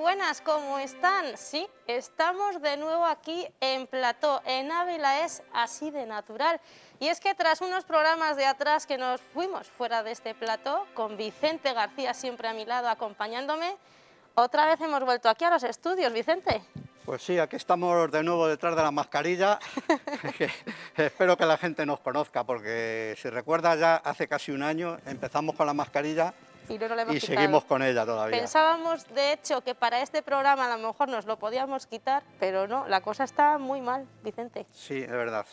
buenas, ¿cómo están? Sí, estamos de nuevo aquí en Plató, en Ávila es así de natural. Y es que tras unos programas de atrás que nos fuimos fuera de este plató, con Vicente García siempre a mi lado acompañándome, otra vez hemos vuelto aquí a los estudios, Vicente. Pues sí, aquí estamos de nuevo detrás de la mascarilla. Espero que la gente nos conozca, porque si recuerdas ya hace casi un año empezamos con la mascarilla Y no la hemos y quitado. seguimos con ella todavía. Pensábamos, de hecho, que para este programa a lo mejor nos lo podíamos quitar, pero no, la cosa está muy mal, Vicente. Sí, es verdad,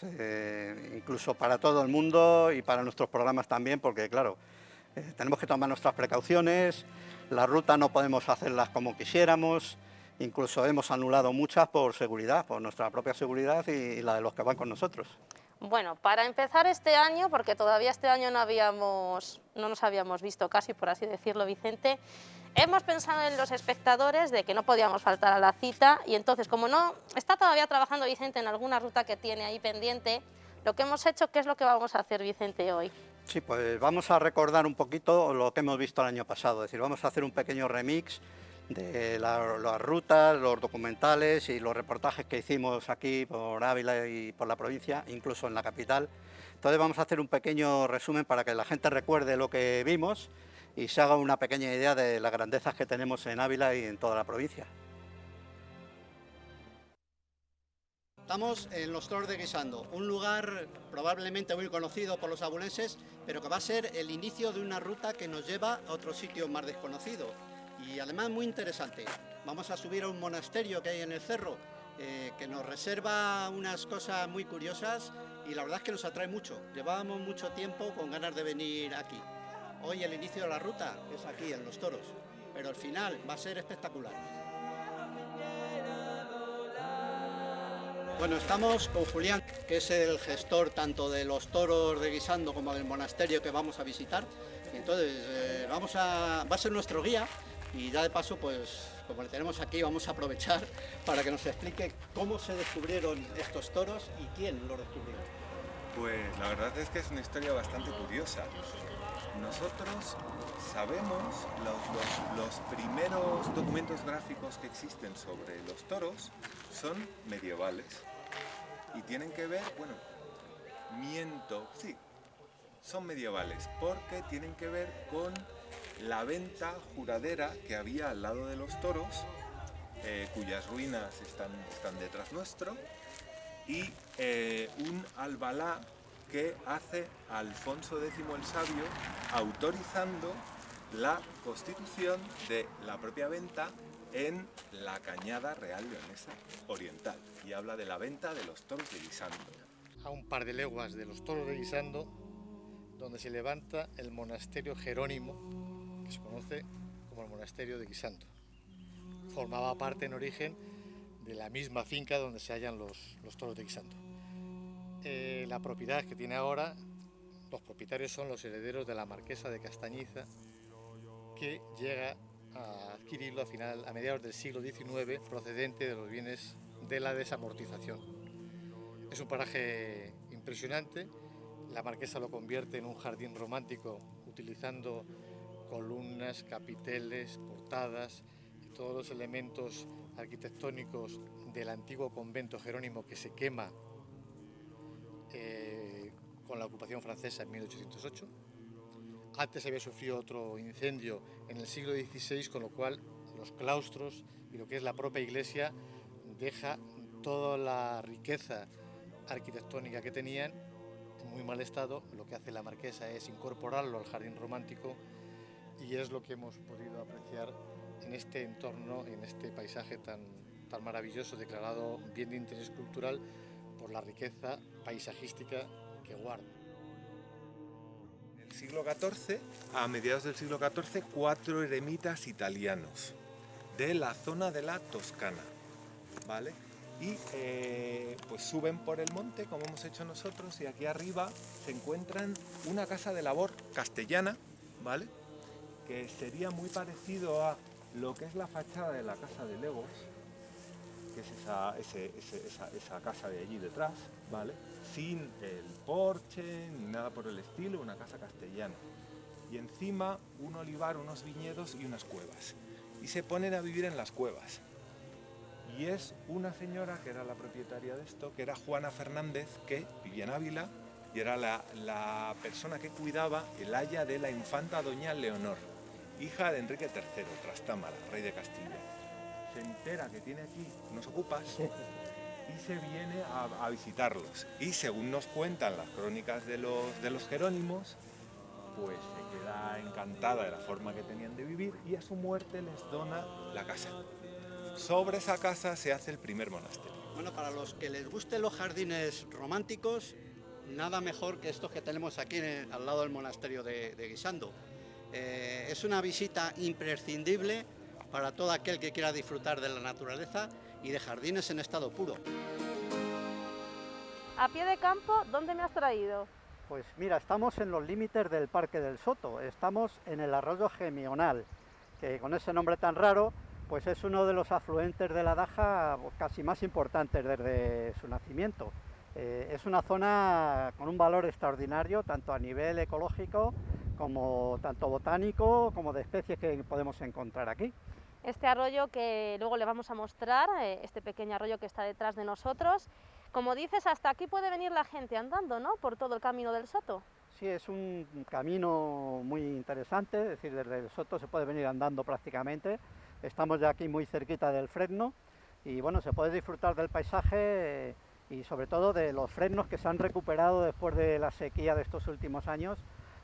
incluso para todo el mundo y para nuestros programas también, porque claro, tenemos que tomar nuestras precauciones, la ruta no podemos hacerlas como quisiéramos, incluso hemos anulado muchas por seguridad, por nuestra propia seguridad y la de los que van con nosotros. Bueno, para empezar este año, porque todavía este año no nos habíamos visto casi, por así decirlo, Vicente, hemos pensado en los espectadores de que no podíamos faltar a la cita y entonces, como no está todavía trabajando Vicente en alguna ruta que tiene ahí pendiente, lo que hemos hecho, ¿qué es lo que vamos a hacer, Vicente, hoy? Sí, pues vamos a recordar un poquito lo que hemos visto el año pasado, es decir, vamos a hacer un pequeño remix de las rutas, los documentales y los reportajes que hicimos aquí por Ávila y por la provincia, incluso en la capital. Entonces vamos a hacer un pequeño resumen para que la gente recuerde lo que vimos y se haga una pequeña idea de las grandezas que tenemos en Ávila y en toda la provincia. Estamos en los Toros de Guisando, un lugar probablemente muy conocido por los abulenses, pero que va a ser el inicio de una ruta que nos lleva a otro sitio más desconocido y además muy interesante. Vamos a subir a un monasterio que hay en el cerro, que nos reserva unas cosas muy curiosas y la verdad es que nos atrae mucho. Llevábamos mucho tiempo con ganas de venir aquí. Hoy el inicio de la ruta es aquí en Los Toros, pero el final va a ser espectacular. Bueno, estamos con Julián, que es el gestor tanto de los toros de Guisando como del monasterio que vamos a visitar. Entonces, va a ser nuestro guía y ya de paso, pues como le tenemos aquí, vamos a aprovechar para que nos explique cómo se descubrieron estos toros y quién los descubrió. Pues la verdad es que es una historia bastante curiosa. Nosotros sabemos los primeros documentos gráficos que existen sobre los toros son medievales y tienen que ver, bueno, son medievales porque tienen que ver con la venta juradera que había al lado de los toros, cuyas ruinas están detrás nuestro, y un albalá que hace Alfonso X el Sabio autorizando la constitución de la propia venta en la Cañada Real Leonesa Oriental y habla de la venta de los toros de Guisando. A un par de leguas de los Toros de Guisando, donde se levanta el monasterio Jerónimo, que se conoce como el monasterio de Guisando. Formaba parte en origen de la misma finca donde se hallan los toros de Guisando. La propiedad que tiene ahora, los propietarios son los herederos de la marquesa de Castañiza, que llega a adquirirlo a mediados del siglo XIX, procedente de los bienes de la desamortización. Es un paraje impresionante. La marquesa lo convierte en un jardín romántico utilizando columnas, capiteles, portadas y todos los elementos arquitectónicos del antiguo convento jerónimo que se quema con la ocupación francesa en 1808. Antes había sufrido otro incendio en el siglo XVI, con lo cual los claustros y lo que es la propia iglesia deja toda la riqueza arquitectónica que tenían en muy mal estado. Lo que hace la marquesa es incorporarlo al jardín romántico y es lo que hemos podido apreciar en este entorno, en este paisaje tan maravilloso, declarado bien de interés cultural por la riqueza paisajística que guarda. En el siglo XIV, a mediados del siglo XIV, 4 eremitas italianos de la zona de la Toscana, ¿vale? Y pues suben por el monte, como hemos hecho nosotros, y aquí arriba se encuentran una casa de labor castellana, ¿vale? Que sería muy parecido a lo que es la fachada de la casa de Legos, que es esa casa de allí detrás, ¿vale? Sin el porche ni nada por el estilo, una casa castellana. Y encima un olivar, unos viñedos y unas cuevas. y se ponen a vivir en las cuevas. Y es una señora que era la propietaria de esto, que era Juana Fernández, que vivía en Ávila y era la persona que cuidaba el haya de la infanta doña Leonor, hija de Enrique III, Trastámara, rey de Castilla. Se entera que tiene aquí unos ocupas y se viene a visitarlos. Y según nos cuentan las crónicas de los Jerónimos, pues se queda encantada de la forma que tenían de vivir y a su muerte les dona la casa. Sobre esa casa se hace el primer monasterio. Bueno, para los que les gusten los jardines románticos, nada mejor que estos que tenemos aquí al lado del monasterio de Guisando. Es una visita imprescindible para todo aquel que quiera disfrutar de la naturaleza y de jardines en estado puro. A pie de campo, ¿dónde me has traído? Pues mira, estamos en los límites del Parque del Soto, estamos en el arroyo Gemional, que con ese nombre tan raro, pues es uno de los afluentes de la Daja casi más importantes desde su nacimiento. Es una zona con un valor extraordinario, tanto a nivel ecológico, como tanto botánico, como de especies que podemos encontrar aquí. Este arroyo que luego le vamos a mostrar, este pequeño arroyo que está detrás de nosotros, como dices, hasta aquí puede venir la gente andando, ¿no?, por todo el camino del Soto. Sí, es un camino muy interesante, es decir, desde el Soto se puede venir andando prácticamente. Estamos ya aquí muy cerquita del Fresno y bueno, se puede disfrutar del paisaje y sobre todo de los fresnos que se han recuperado después de la sequía de estos últimos años.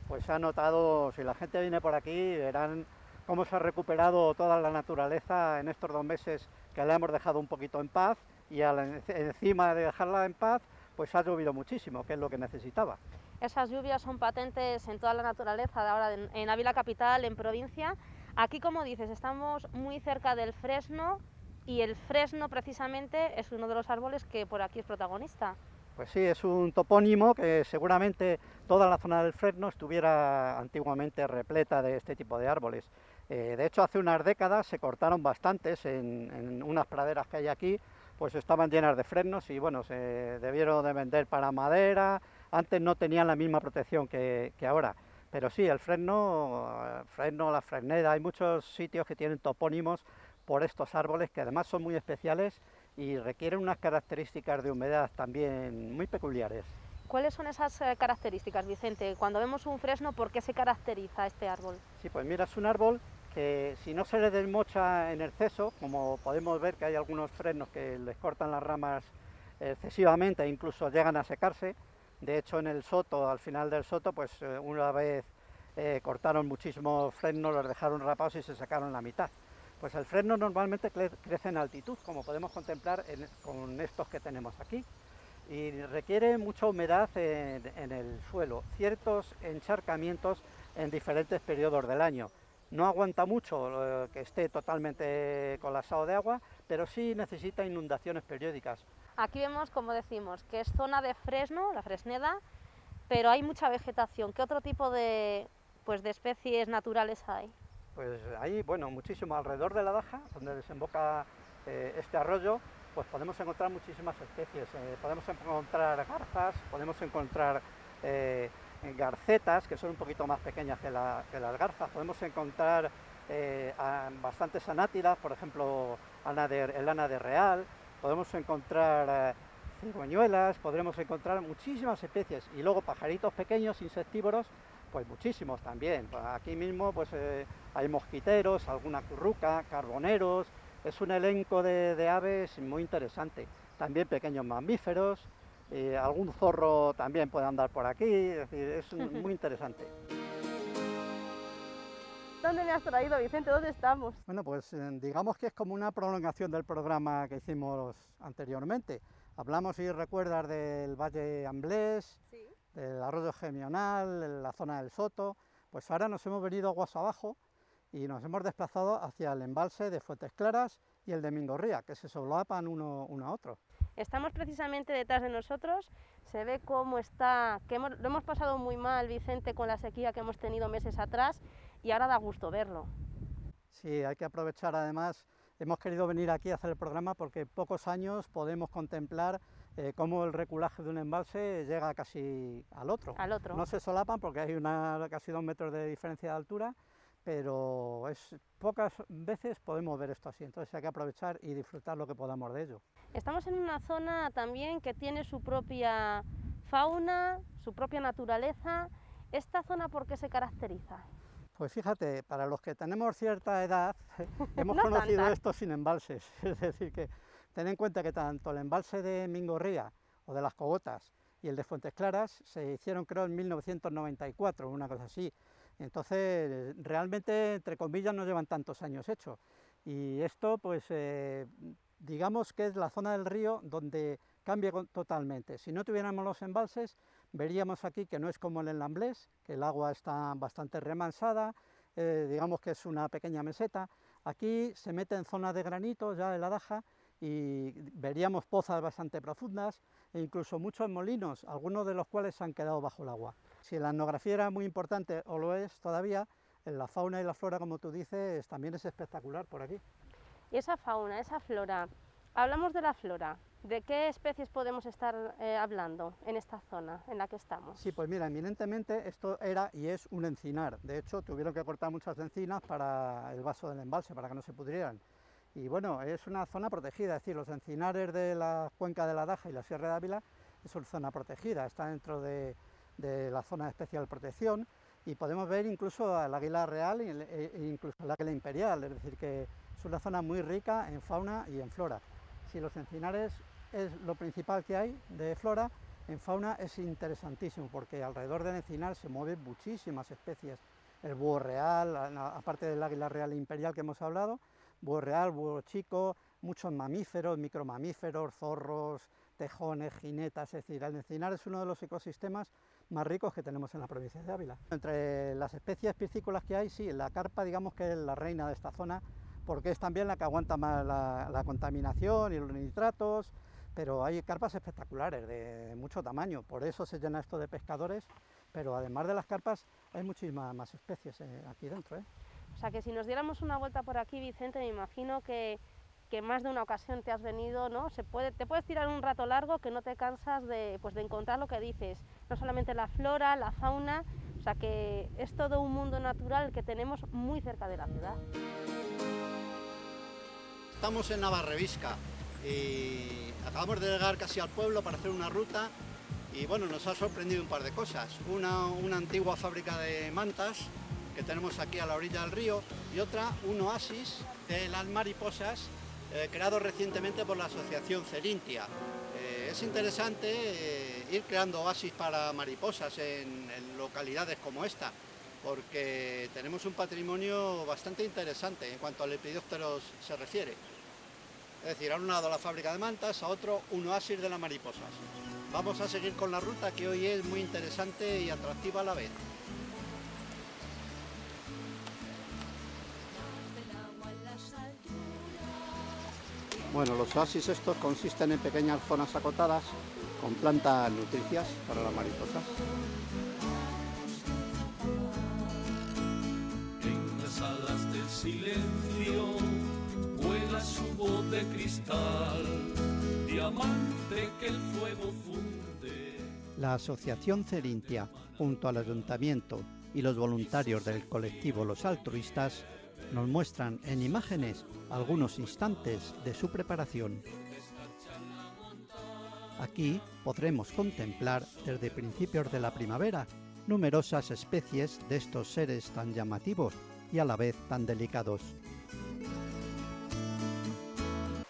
Pues se ha notado, si la gente viene por aquí, verán cómo se ha recuperado toda la naturaleza en estos 2 meses que la hemos dejado un poquito en paz y encima de dejarla en paz, pues ha llovido muchísimo, que es lo que necesitaba. Esas lluvias son patentes en toda la naturaleza, de ahora en Ávila capital, en provincia. Aquí, como dices, estamos muy cerca del fresno y el fresno precisamente es uno de los árboles que por aquí es protagonista. Pues sí, es un topónimo que seguramente toda la zona del Fresno estuviera antiguamente repleta de este tipo de árboles. De hecho, hace unas décadas se cortaron bastantes en unas praderas que hay aquí, pues estaban llenas de fresnos y bueno, se debieron de vender para madera. Antes no tenían la misma protección que ahora. Pero sí, el fresno, la fresneda, hay muchos sitios que tienen topónimos por estos árboles que además son muy especiales y requieren unas características de humedad también muy peculiares. ¿Cuáles son esas características, Vicente? Cuando vemos un fresno, ¿por qué se caracteriza este árbol? Sí, pues mira, es un árbol que si no se le desmocha en exceso, como podemos ver que hay algunos fresnos que les cortan las ramas excesivamente e incluso llegan a secarse. De hecho, en el Soto, al final del Soto, pues una vez cortaron muchísimos fresnos, los dejaron rapados y se sacaron la mitad. Pues el fresno normalmente crece en altitud, como podemos contemplar con estos que tenemos aquí, y requiere mucha humedad en el suelo, ciertos encharcamientos en diferentes periodos del año. No aguanta mucho que esté totalmente colapsado de agua, pero sí necesita inundaciones periódicas. Aquí vemos, como decimos, que es zona de fresno, la fresneda, pero hay mucha vegetación. ¿Qué otro tipo de especies naturales hay? Pues ahí, bueno, muchísimo alrededor de la Daja, donde desemboca este arroyo, pues podemos encontrar muchísimas especies. Podemos encontrar garzas, podemos encontrar garcetas, que son un poquito más pequeñas que las garzas. Podemos encontrar bastantes anátidas, por ejemplo, el ana de real. Podemos encontrar cigüeñuelas, podremos encontrar muchísimas especies. Y luego pajaritos pequeños, insectívoros, pues muchísimos también. Aquí mismo pues hay mosquiteros, alguna curruca, carboneros. Es un elenco de aves muy interesante. También pequeños mamíferos, algún zorro también puede andar por aquí, es decir, es muy interesante. ¿Dónde me has traído, Vicente? ¿Dónde estamos? Bueno, pues digamos que es como una prolongación del programa que hicimos anteriormente. Hablamos, si recuerdas, del Valle Amblés, sí, del arroyo Gemional, la zona del Soto. Pues ahora nos hemos venido aguas abajo y nos hemos desplazado hacia el embalse de Fuentes Claras y el de Mingorría, que se solapan uno a otro. Estamos precisamente detrás de nosotros, se ve cómo está, lo hemos pasado muy mal, Vicente, con la sequía que hemos tenido meses atrás y ahora da gusto verlo. Sí, hay que aprovechar. Además, hemos querido venir aquí a hacer el programa porque en pocos años podemos contemplar cómo el reculaje de un embalse llega casi al otro. Al otro. No se solapan porque hay casi 2 metros de diferencia de altura, pero pocas veces podemos ver esto así, entonces hay que aprovechar y disfrutar lo que podamos de ello. Estamos en una zona también que tiene su propia fauna, su propia naturaleza. ¿Esta zona por qué se caracteriza? Pues fíjate, para los que tenemos cierta edad, hemos No conocido tanta. esto sin embalses, es decir, que ten en cuenta que tanto el embalse de Mingorría o de Las Cogotas y el de Fuentes Claras se hicieron, creo, en 1994, una cosa así. Entonces, realmente, entre comillas, no llevan tantos años hechos. Y esto, pues, digamos que es la zona del río donde cambia totalmente. Si no tuviéramos los embalses, veríamos aquí que no es como en el Lamblés, que el agua está bastante remansada, digamos que es una pequeña meseta. Aquí se mete en zonas de granito ya de la Daja y veríamos pozas bastante profundas e incluso muchos molinos, algunos de los cuales se han quedado bajo el agua. Si la etnografía era muy importante, o lo es todavía, la fauna y la flora, como tú dices, también es espectacular por aquí. Y esa fauna, esa flora, hablamos de la flora, ¿de qué especies podemos estar hablando en esta zona en la que estamos? Sí, pues mira, eminentemente esto era y es un encinar. De hecho, tuvieron que cortar muchas encinas para el vaso del embalse, para que no se pudrieran. Y bueno, es una zona protegida, es decir, los encinares de la cuenca de la Daja y la Sierra de Ávila es una zona protegida, está dentro de la zona de especial protección y podemos ver incluso al águila real e incluso al águila imperial, es decir, que es una zona muy rica en fauna y en flora. Si los encinares es lo principal que hay de flora, en fauna es interesantísimo porque alrededor del encinar se mueven muchísimas especies. El búho real, aparte del águila real imperial que hemos hablado, búho real, búho chico, muchos mamíferos, micromamíferos, zorros, tejones, jinetas, es decir, el encinar es uno de los ecosistemas más ricos que tenemos en la provincia de Ávila. Entre las especies piscícolas que hay, sí, la carpa digamos que es la reina de esta zona, porque es también la que aguanta más la contaminación y los nitratos, pero hay carpas espectaculares de mucho tamaño, por eso se llena esto de pescadores, pero además de las carpas hay muchísimas más especies aquí dentro. O sea que si nos diéramos una vuelta por aquí, Vicente, me imagino que más de una ocasión te has venido, ¿no? Te puedes tirar un rato largo que no te cansas de encontrar lo que dices, no solamente la flora, la fauna, o sea que es todo un mundo natural que tenemos muy cerca de la ciudad. Estamos en Navarrevisca y acabamos de llegar casi al pueblo para hacer una ruta y bueno, nos ha sorprendido un par de cosas. Una antigua fábrica de mantas que tenemos aquí a la orilla del río y otra, un oasis de las mariposas creado recientemente por la asociación Cerintia. Es interesante ir creando oasis para mariposas en localidades como esta, porque tenemos un patrimonio bastante interesante en cuanto a lepidópteros se refiere. Es decir, a un lado la fábrica de mantas, a otro un oasis de las mariposas. Vamos a seguir con la ruta que hoy es muy interesante y atractiva a la vez. Bueno, los oasis estos consisten en pequeñas zonas acotadas con plantas nutricias para las mariposas. En las alas del silencio vuela su voz de cristal, diamante que el fuego funde. La asociación Cerintia, junto al ayuntamiento y los voluntarios del colectivo Los Altruistas, nos muestran en imágenes algunos instantes de su preparación. Aquí podremos contemplar desde principios de la primavera numerosas especies de estos seres tan llamativos y a la vez tan delicados.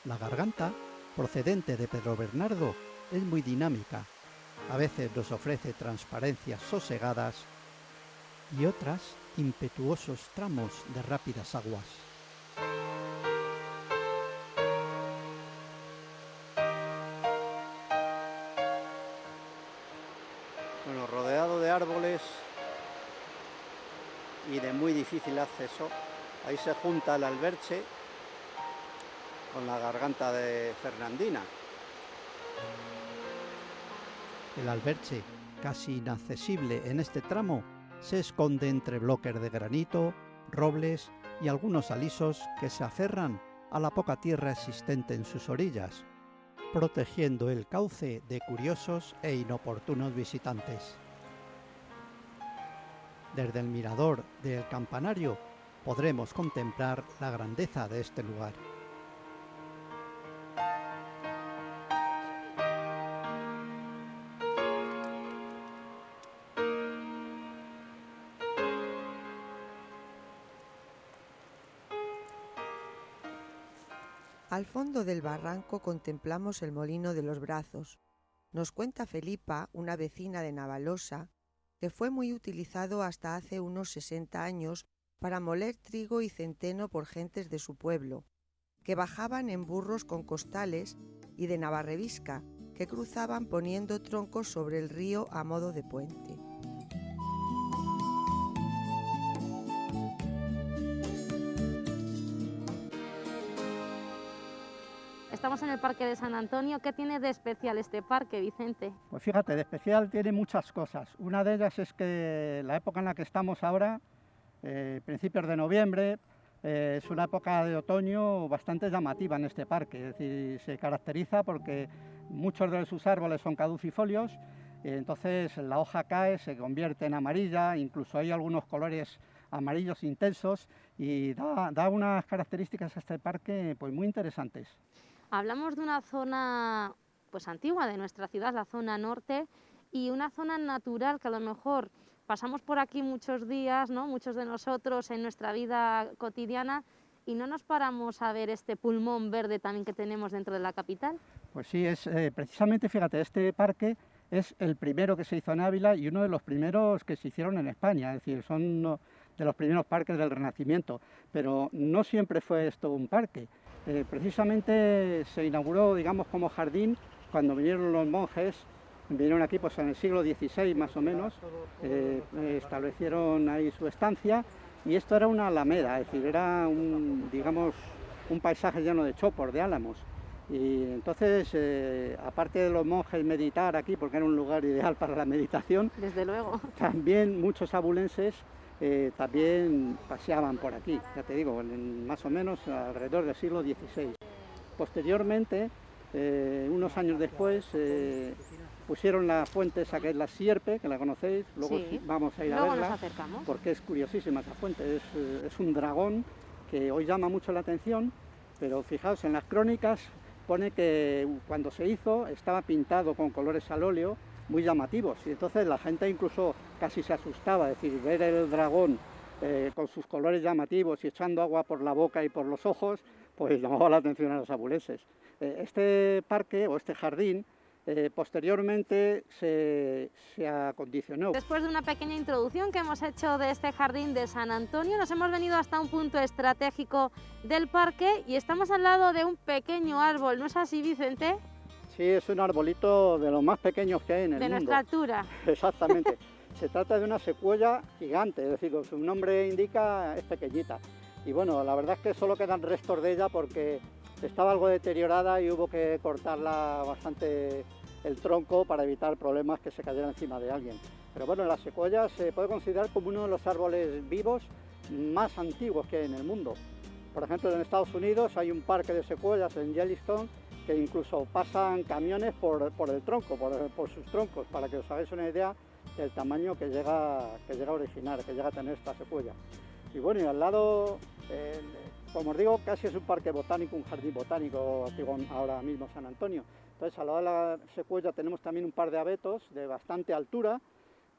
La garganta, procedente de Pedro Bernardo, es muy dinámica. A veces nos ofrece transparencias sosegadas y otras impetuosos tramos de rápidas aguas. Bueno, rodeado de árboles y de muy difícil acceso, ahí se junta el alberche con la garganta de Fernandina. El alberche, casi inaccesible en este tramo, se esconde entre bloques de granito, robles y algunos alisos que se aferran a la poca tierra existente en sus orillas, protegiendo el cauce de curiosos e inoportunos visitantes. Desde el mirador del campanario podremos contemplar la grandeza de este lugar. Al fondo del barranco contemplamos el Molino de los Brazos. Nos cuenta Felipa, una vecina de Navalosa, que fue muy utilizado hasta hace unos 60 años para moler trigo y centeno por gentes de su pueblo, que bajaban en burros con costales, y de Navarrevisca, que cruzaban poniendo troncos sobre el río a modo de puente. Estamos en el Parque de San Antonio. ¿Qué tiene de especial este parque, Vicente? Pues fíjate, de especial tiene muchas cosas. Una de ellas es que la época en la que estamos ahora, principios de noviembre, es una época de otoño bastante llamativa en este parque. Es decir, se caracteriza porque muchos de sus árboles son caducifolios, entonces la hoja cae, se convierte en amarilla, incluso hay algunos colores amarillos intensos y da unas características a este parque pues muy interesantes. Hablamos de una zona pues antigua de nuestra ciudad, la zona norte, y una zona natural que a lo mejor pasamos por aquí muchos días, ¿no? Muchos de nosotros en nuestra vida cotidiana, y no nos paramos a ver este pulmón verde también que tenemos dentro de la capital. Pues sí, es precisamente, fíjate, este parque es el primero que se hizo en Ávila y uno de los primeros que se hicieron en España, es decir, son uno de los primeros parques del Renacimiento, pero no siempre fue esto un parque. Precisamente se inauguró, digamos, como jardín cuando vinieron los monjes, vinieron aquí pues en el siglo XVI más o menos, establecieron ahí su estancia y esto era una alameda, es decir, era digamos, un paisaje lleno de chopos, de álamos. Y entonces, aparte de los monjes meditar aquí, porque era un lugar ideal para la meditación, desde luego, también muchos abulenses también paseaban por aquí, ya te digo, más o menos alrededor del siglo XVI. Posteriormente, unos años después, pusieron la fuente esa que es la Sierpe, que la conocéis, luego sí, vamos a ir a verla, nos acercamos, porque es curiosísima esa fuente, es un dragón que hoy llama mucho la atención, pero fijaos, en las crónicas pone que cuando se hizo estaba pintado con colores al óleo muy llamativos y entonces la gente incluso casi se asustaba, es decir, ver el dragón con sus colores llamativos y echando agua por la boca y por los ojos, pues llamaba la atención a los abulenses. Este parque o este jardín posteriormente se acondicionó. Después de una pequeña introducción que hemos hecho de este jardín de San Antonio, nos hemos venido hasta un punto estratégico del parque y estamos al lado de un pequeño árbol, ¿no es así, Vicente? Sí, es un arbolito de los más pequeños que hay en el mundo. De nuestra altura. Exactamente. Se trata de una secuoya gigante, es decir, como su nombre indica, es pequeñita. Y bueno, la verdad es que solo quedan restos de ella porque estaba algo deteriorada y hubo que cortarla bastante el tronco para evitar problemas que se cayera encima de alguien. Pero bueno, la secuoya se puede considerar como uno de los árboles vivos más antiguos que hay en el mundo. Por ejemplo, en Estados Unidos hay un parque de secuoyas en Yellowstone que incluso pasan camiones por el tronco, por sus troncos, para que os hagáis una idea del tamaño que llega a originar, que llega a tener esta secuoya. Y bueno, y al lado, como os digo, casi es un parque botánico, un jardín botánico aquí ahora mismo San Antonio. Entonces, al lado de la secuoya tenemos también un par de abetos de bastante altura,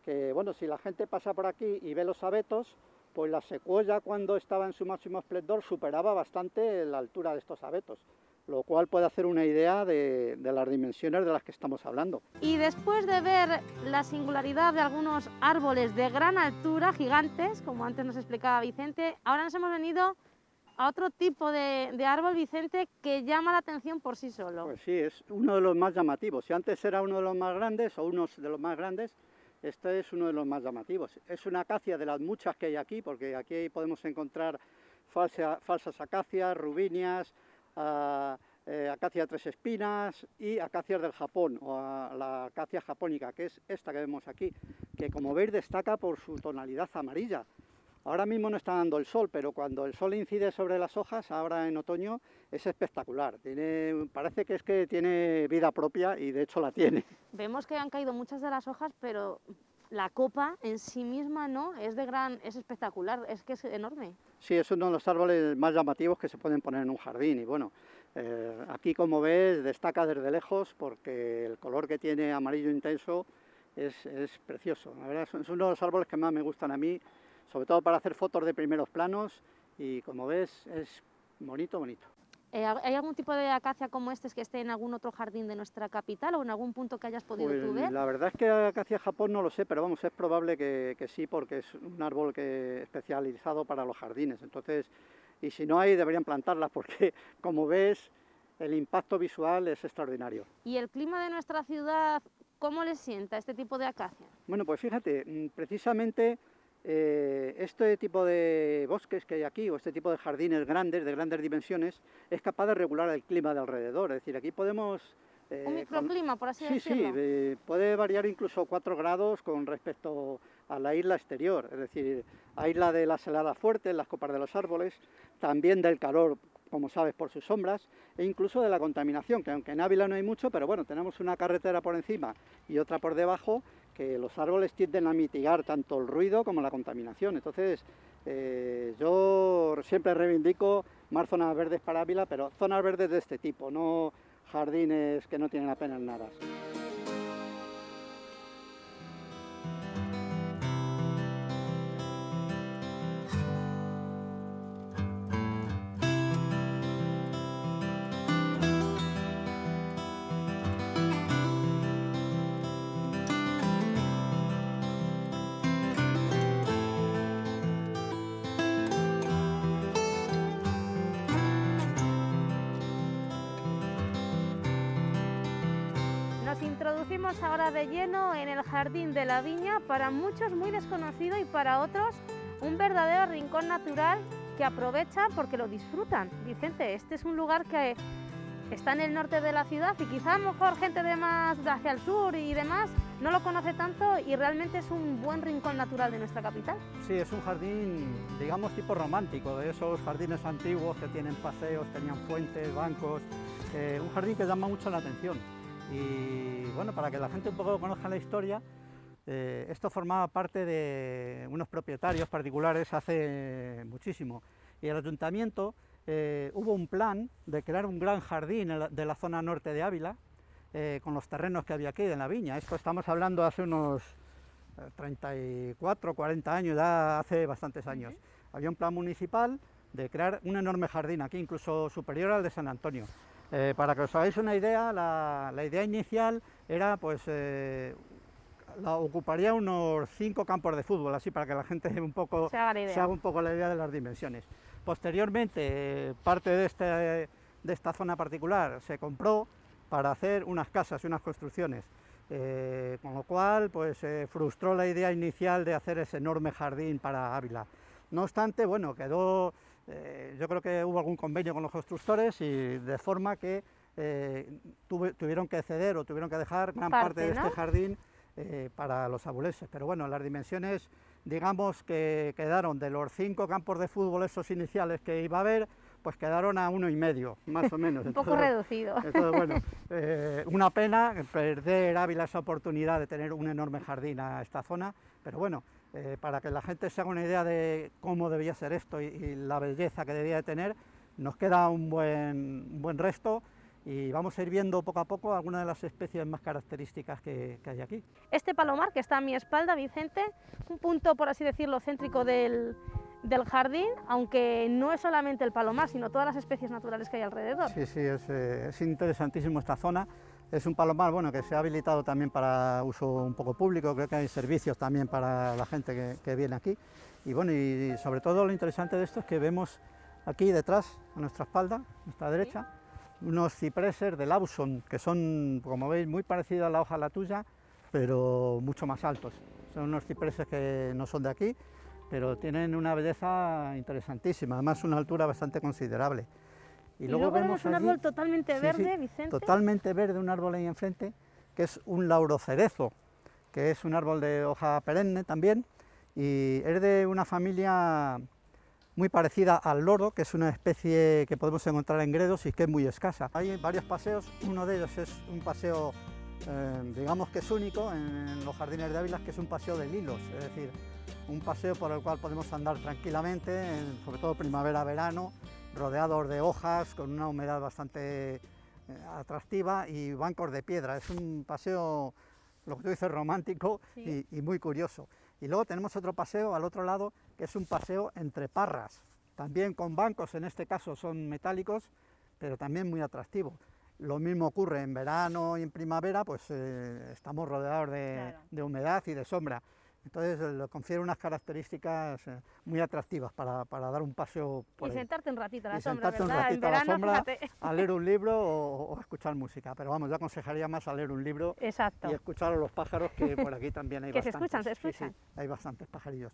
que bueno, si la gente pasa por aquí y ve los abetos, pues la secuoya cuando estaba en su máximo esplendor superaba bastante la altura de estos abetos, lo cual puede hacer una idea de las dimensiones de las que estamos hablando. Y después de ver la singularidad de algunos árboles de gran altura, gigantes, como antes nos explicaba Vicente, ahora nos hemos venido a otro tipo de árbol, Vicente, que llama la atención por sí solo. Pues sí, es uno de los más llamativos. Si antes era uno de los más grandes o unos de los más grandes, este es uno de los más llamativos. Es una acacia de las muchas que hay aquí, porque aquí podemos encontrar falsas acacias, rubinias, acacia tres espinas y acacias del Japón, o la acacia japónica, que es esta que vemos aquí, que como veis destaca por su tonalidad amarilla. Ahora mismo no está dando el sol, pero cuando el sol incide sobre las hojas, ahora en otoño, es espectacular. Parece que tiene vida propia y de hecho la tiene. Vemos que han caído muchas de las hojas, pero la copa en sí misma, ¿no? Es espectacular, es que es enorme. Sí, es uno de los árboles más llamativos que se pueden poner en un jardín y bueno, aquí como ves destaca desde lejos porque el color que tiene amarillo intenso es precioso. La verdad es uno de los árboles que más me gustan a mí, sobre todo para hacer fotos de primeros planos y como ves es bonito, bonito. ¿Hay algún tipo de acacia como este que esté en algún otro jardín de nuestra capital o en algún punto que hayas podido tú ver? La verdad es que acacia Japón no lo sé, pero vamos, es probable que sí, porque es un árbol especializado para los jardines. Entonces, y si no hay, deberían plantarlas, porque como ves, el impacto visual es extraordinario. ¿Y el clima de nuestra ciudad, cómo le sienta este tipo de acacia? Bueno, pues fíjate, precisamente este tipo de bosques que hay aquí, o este tipo de jardines grandes, de grandes dimensiones, es capaz de regular el clima de alrededor. Es decir, aquí podemos... un microclima, por así decirlo. Sí, puede variar incluso 4 grados con respecto a la isla exterior. Es decir, aísla de las heladas fuertes, las copas de los árboles, también del calor, como sabes, por sus sombras, e incluso de la contaminación, que aunque en Ávila no hay mucho, pero bueno, tenemos una carretera por encima y otra por debajo, que los árboles tienden a mitigar tanto el ruido como la contaminación. Entonces, yo siempre reivindico más zonas verdes para Ávila, pero zonas verdes de este tipo, no jardines que no tienen apenas nada. Nos introducimos ahora de lleno en el Jardín de la Viña, para muchos muy desconocido y para otros un verdadero rincón natural que aprovechan porque lo disfrutan. Vicente, este es un lugar que está en el norte de la ciudad y quizá a lo mejor gente de más hacia el sur y demás no lo conoce tanto y realmente es un buen rincón natural de nuestra capital. Sí, es un jardín, digamos, tipo romántico, de esos jardines antiguos que tienen paseos, tenían fuentes, bancos, un jardín que llama mucho la atención. Y bueno, para que la gente un poco conozca la historia, esto formaba parte de unos propietarios particulares hace muchísimo. Y el ayuntamiento hubo un plan de crear un gran jardín de la zona norte de Ávila, con los terrenos que había aquí en la viña. Esto estamos hablando hace unos 34, 40 años, ya hace bastantes años. Había un plan municipal de crear un enorme jardín aquí, incluso superior al de San Antonio. Para que os hagáis una idea, la idea inicial era, pues, ocuparía unos 5 campos de fútbol, así para que la gente un poco se haga un poco la idea de las dimensiones. Posteriormente, parte de esta zona particular se compró para hacer unas casas y unas construcciones, con lo cual pues, frustró la idea inicial de hacer ese enorme jardín para Ávila. No obstante, bueno, quedó... yo creo que hubo algún convenio con los constructores y de forma que tuvieron que ceder o tuvieron que dejar gran parte de este jardín para los abulenses. Pero bueno, las dimensiones, digamos que quedaron de los 5 campos de fútbol esos iniciales que iba a haber, pues quedaron a 1,5, más o menos. Un poco reducido. Entonces, bueno, una pena perder Ávila esa oportunidad de tener un enorme jardín a esta zona, pero bueno, para que la gente se haga una idea de cómo debía ser esto y la belleza que debía de tener, nos queda un buen resto y vamos a ir viendo poco a poco algunas de las especies más características que hay aquí. Este palomar que está a mi espalda, Vicente, un punto, por así decirlo, céntrico del jardín, aunque no es solamente el palomar, sino todas las especies naturales que hay alrededor. Sí, sí, es interesantísimo esta zona. Es un palomar, bueno, que se ha habilitado también para uso un poco público, creo que hay servicios también para la gente que viene aquí. Y bueno, y sobre todo lo interesante de esto es que vemos aquí detrás, a nuestra espalda, a nuestra derecha, unos cipreses de Lawson, que son, como veis, muy parecidos a la hoja a la tuya, pero mucho más altos. Son unos cipreses que no son de aquí, pero tienen una belleza interesantísima, además una altura bastante considerable. Y luego vemos un árbol totalmente verde, Vicente. Totalmente verde, un árbol ahí enfrente, que es un laurocerezo, que es un árbol de hoja perenne también, y es de una familia muy parecida al loro, que es una especie que podemos encontrar en Gredos y que es muy escasa. Hay varios paseos, uno de ellos es un paseo digamos que es único en los jardines de Ávila, que es un paseo de lilos, es decir, un paseo por el cual podemos andar tranquilamente, sobre todo primavera-verano, rodeados de hojas, con una humedad bastante atractiva y bancos de piedra. Es un paseo, lo que tú dices, romántico, sí, y muy curioso. Y luego tenemos otro paseo al otro lado, que es un paseo entre parras, también con bancos, en este caso son metálicos, pero también muy atractivo. Lo mismo ocurre en verano y en primavera, pues estamos rodeados de humedad y de sombra. Entonces le confiere unas características muy atractivas para dar un paseo por ahí. Y sentarte un ratito a la y sombra, sentarte ¿verdad? un ratito En verano, a la sombra, fíjate. a leer un libro o a escuchar música. Pero vamos, yo aconsejaría más a leer un libro. Exacto. Y escuchar a los pájaros, que por aquí también hay que bastantes. se escuchan. Sí, hay bastantes pajarillos.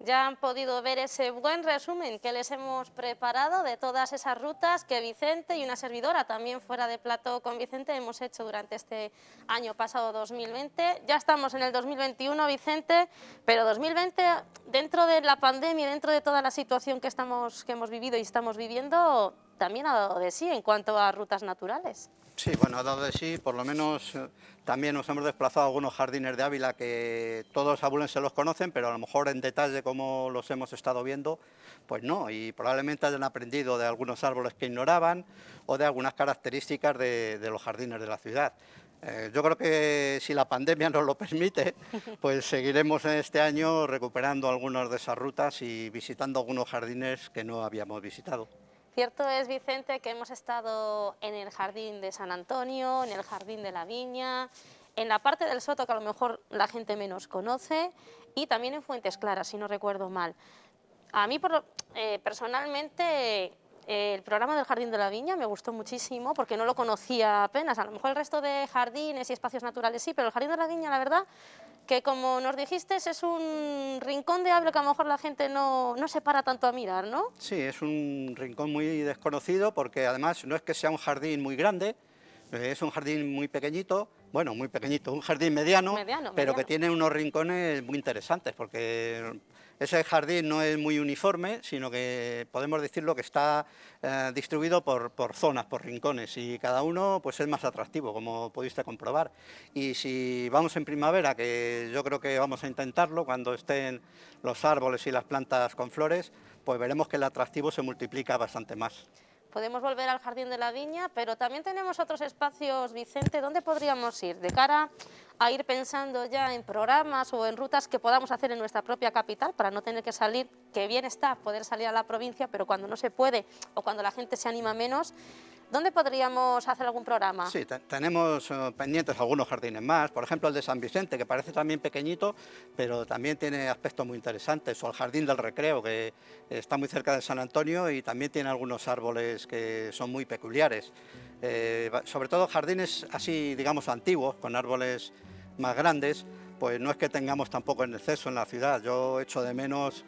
Ya han podido ver ese buen resumen que les hemos preparado de todas esas rutas que Vicente y una servidora, también fuera de plató con Vicente, hemos hecho durante este año pasado 2020. Ya estamos en el 2021, Vicente, pero 2020, dentro de la pandemia, dentro de toda la situación que hemos vivido y estamos viviendo, también ha dado de sí en cuanto a rutas naturales. Sí, bueno, ha dado de sí, por lo menos también nos hemos desplazado a algunos jardines de Ávila que todos los abulenses los conocen, pero a lo mejor en detalle como los hemos estado viendo, pues no, y probablemente hayan aprendido de algunos árboles que ignoraban o de algunas características de los jardines de la ciudad. Yo creo que si la pandemia nos lo permite, pues seguiremos en este año recuperando algunas de esas rutas y visitando algunos jardines que no habíamos visitado. Cierto es, Vicente, que hemos estado en el Jardín de San Antonio, en el Jardín de la Viña, en la parte del Soto que a lo mejor la gente menos conoce y también en Fuentes Claras, si no recuerdo mal. A mí personalmente el programa del Jardín de la Viña me gustó muchísimo porque no lo conocía apenas. A lo mejor el resto de jardines y espacios naturales sí, pero el Jardín de la Viña, la verdad, que como nos dijiste, es un rincón de Ávila que a lo mejor la gente no se para tanto a mirar, ¿no? Sí, es un rincón muy desconocido porque además no es que sea un jardín muy grande, es un jardín muy pequeñito, bueno, muy pequeñito, un jardín mediano, pero que tiene unos rincones muy interesantes porque ese jardín no es muy uniforme, sino que podemos decirlo que está distribuido por zonas, por rincones, y cada uno pues es más atractivo, como pudiste comprobar. Y si vamos en primavera, que yo creo que vamos a intentarlo, cuando estén los árboles y las plantas con flores, pues veremos que el atractivo se multiplica bastante más. Podemos volver al Jardín de la Viña, pero también tenemos otros espacios, Vicente, ¿dónde podríamos ir? De cara a ir pensando ya en programas o en rutas que podamos hacer en nuestra propia capital para no tener que salir, que bien está poder salir a la provincia, pero cuando no se puede o cuando la gente se anima menos, ¿dónde podríamos hacer algún programa? Sí, tenemos pendientes algunos jardines más, por ejemplo el de San Vicente, que parece también pequeñito, pero también tiene aspectos muy interesantes, o el Jardín del Recreo, que está muy cerca de San Antonio y también tiene algunos árboles que son muy peculiares. Sobre todo jardines así, digamos, antiguos, con árboles más grandes, pues no es que tengamos tampoco en exceso en la ciudad. Yo echo de menos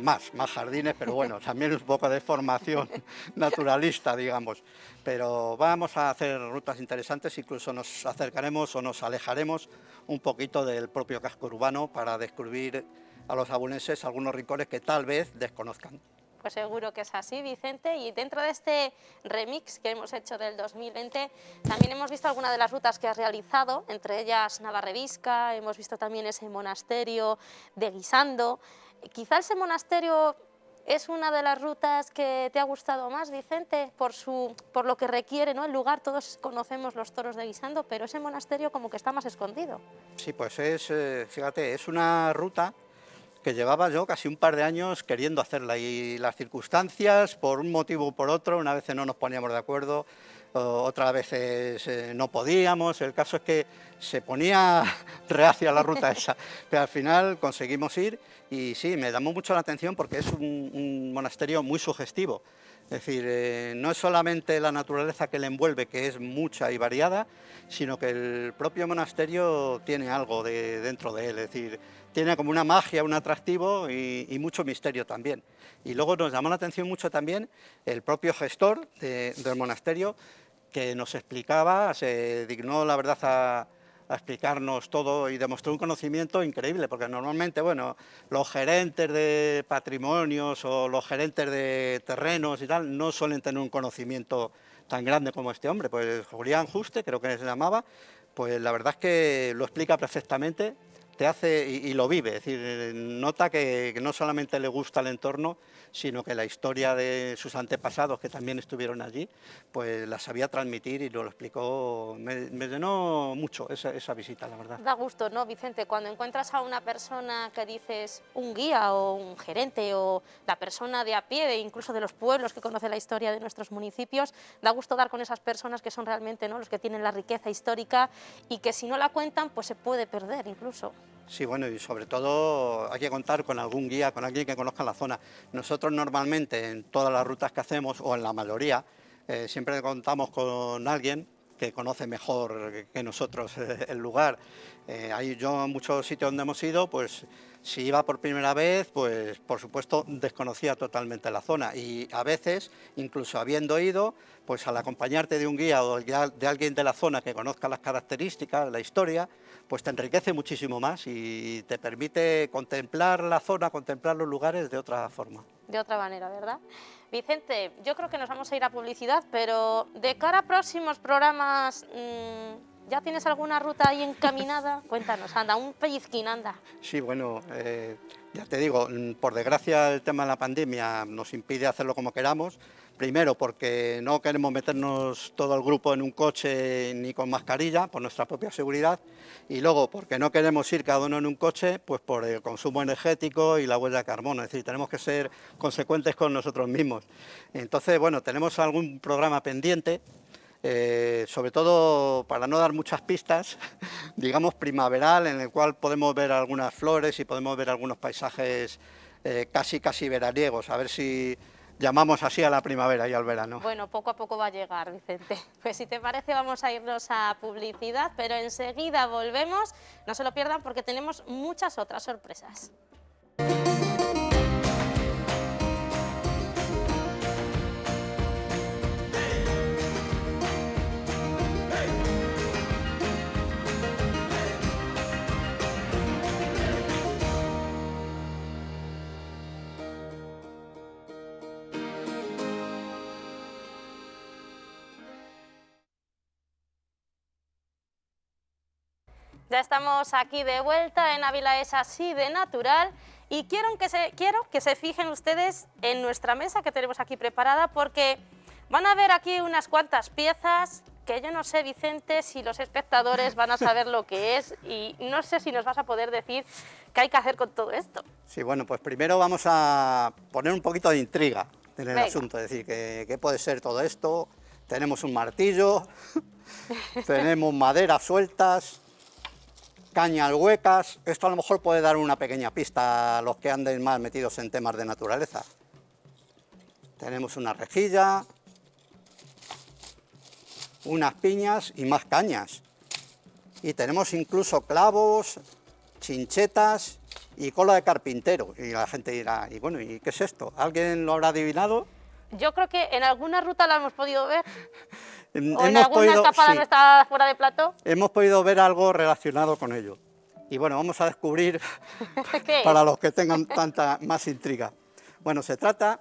más jardines, pero bueno, también un poco de formación naturalista, digamos. Pero vamos a hacer rutas interesantes, incluso nos acercaremos o nos alejaremos un poquito del propio casco urbano para descubrir a los abulenses algunos rincones que tal vez desconozcan. Pues seguro que es así, Vicente, y dentro de este remix que hemos hecho del 2020 también hemos visto algunas de las rutas que has realizado, entre ellas Navarrevisca, hemos visto también ese monasterio de Guisando. Quizá ese monasterio es una de las rutas que te ha gustado más, Vicente, por lo que requiere, ¿no? El lugar. Todos conocemos los toros de Guisando, pero ese monasterio como que está más escondido. Sí, pues fíjate, es una ruta que llevaba yo casi un par de años queriendo hacerla y las circunstancias, por un motivo o por otro, una vez no nos poníamos de acuerdo, otras veces no podíamos, el caso es que se ponía reacia la ruta esa, pero al final conseguimos ir y sí, me llamó mucho la atención porque es un monasterio muy sugestivo. Es decir, no es solamente la naturaleza que le envuelve, que es mucha y variada, sino que el propio monasterio tiene algo dentro de él, es decir, tiene como una magia, un atractivo y mucho misterio también. Y luego nos llamó la atención mucho también el propio gestor del monasterio, que nos explicaba, se dignó la verdad a explicarnos todo y demostró un conocimiento increíble, porque normalmente, bueno, los gerentes de patrimonios o los gerentes de terrenos y tal no suelen tener un conocimiento tan grande como este hombre, pues Julián Juste, creo que se llamaba, pues la verdad es que lo explica perfectamente, te hace y lo vive, es decir, nota que no solamente le gusta el entorno, sino que la historia de sus antepasados, que también estuvieron allí, pues la sabía transmitir y lo explicó. Me llenó mucho esa visita, la verdad. Da gusto, ¿no, Vicente? Cuando encuentras a una persona que dices un guía o un gerente o la persona de a pie, incluso de los pueblos que conoce la historia de nuestros municipios, da gusto dar con esas personas que son realmente, ¿no?, los que tienen la riqueza histórica y que si no la cuentan, pues se puede perder incluso. Sí, bueno, y sobre todo hay que contar con algún guía, con alguien que conozca la zona. Nosotros normalmente en todas las rutas que hacemos, o en la mayoría, siempre contamos con alguien que conoce mejor que nosotros el lugar. Yo en muchos sitios donde hemos ido, pues si iba por primera vez, pues por supuesto desconocía totalmente la zona y a veces, incluso habiendo ido, pues al acompañarte de un guía o de alguien de la zona que conozca las características, la historia, pues te enriquece muchísimo más y te permite contemplar la zona, contemplar los lugares de otra forma. De otra manera, ¿verdad? Vicente, yo creo que nos vamos a ir a publicidad, pero de cara a próximos programas, ¿ya tienes alguna ruta ahí encaminada? Cuéntanos, anda, un pellizquín, anda. Sí, bueno, ya te digo, por desgracia el tema de la pandemia nos impide hacerlo como queramos. Primero porque no queremos meternos todo el grupo en un coche ni con mascarilla, por nuestra propia seguridad, y luego porque no queremos ir cada uno en un coche, pues por el consumo energético y la huella de carbono, es decir, tenemos que ser consecuentes con nosotros mismos. Entonces, bueno, tenemos algún programa pendiente, sobre todo para no dar muchas pistas, digamos primaveral, en el cual podemos ver algunas flores y podemos ver algunos paisajes casi veraniegos, a ver si llamamos así a la primavera y al verano. Bueno, poco a poco va a llegar, Vicente. Pues si te parece vamos a irnos a publicidad, pero enseguida volvemos. No se lo pierdan porque tenemos muchas otras sorpresas. Ya estamos aquí de vuelta en Ávila es así de natural y quiero que se fijen ustedes en nuestra mesa que tenemos aquí preparada porque van a ver aquí unas cuantas piezas que yo no sé, Vicente, si los espectadores van a saber lo que es y no sé si nos vas a poder decir qué hay que hacer con todo esto. Sí, bueno, pues primero vamos a poner un poquito de intriga en el asunto, es decir, ¿qué puede ser todo esto? Tenemos un martillo, tenemos maderas sueltas, cañas huecas. Esto a lo mejor puede dar una pequeña pista a los que anden más metidos en temas de naturaleza. Tenemos una rejilla, unas piñas y más cañas. Y tenemos incluso clavos, chinchetas y cola de carpintero. Y la gente dirá, y bueno, ¿y qué es esto? ¿Alguien lo habrá adivinado? Yo creo que en alguna ruta la hemos podido ver. ¿O en alguna escapada no está fuera de plató? Hemos podido ver algo relacionado con ello. Y bueno, vamos a descubrir para los que tengan tanta más intriga. Bueno, se trata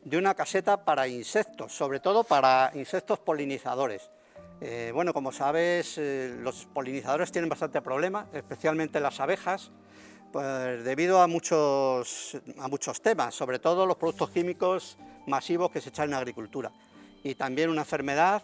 de una caseta para insectos, sobre todo para insectos polinizadores. Bueno, como sabes, los polinizadores tienen bastante problema, especialmente las abejas, pues debido a muchos temas, sobre todo los productos químicos masivos que se echan en la agricultura. Y también una enfermedad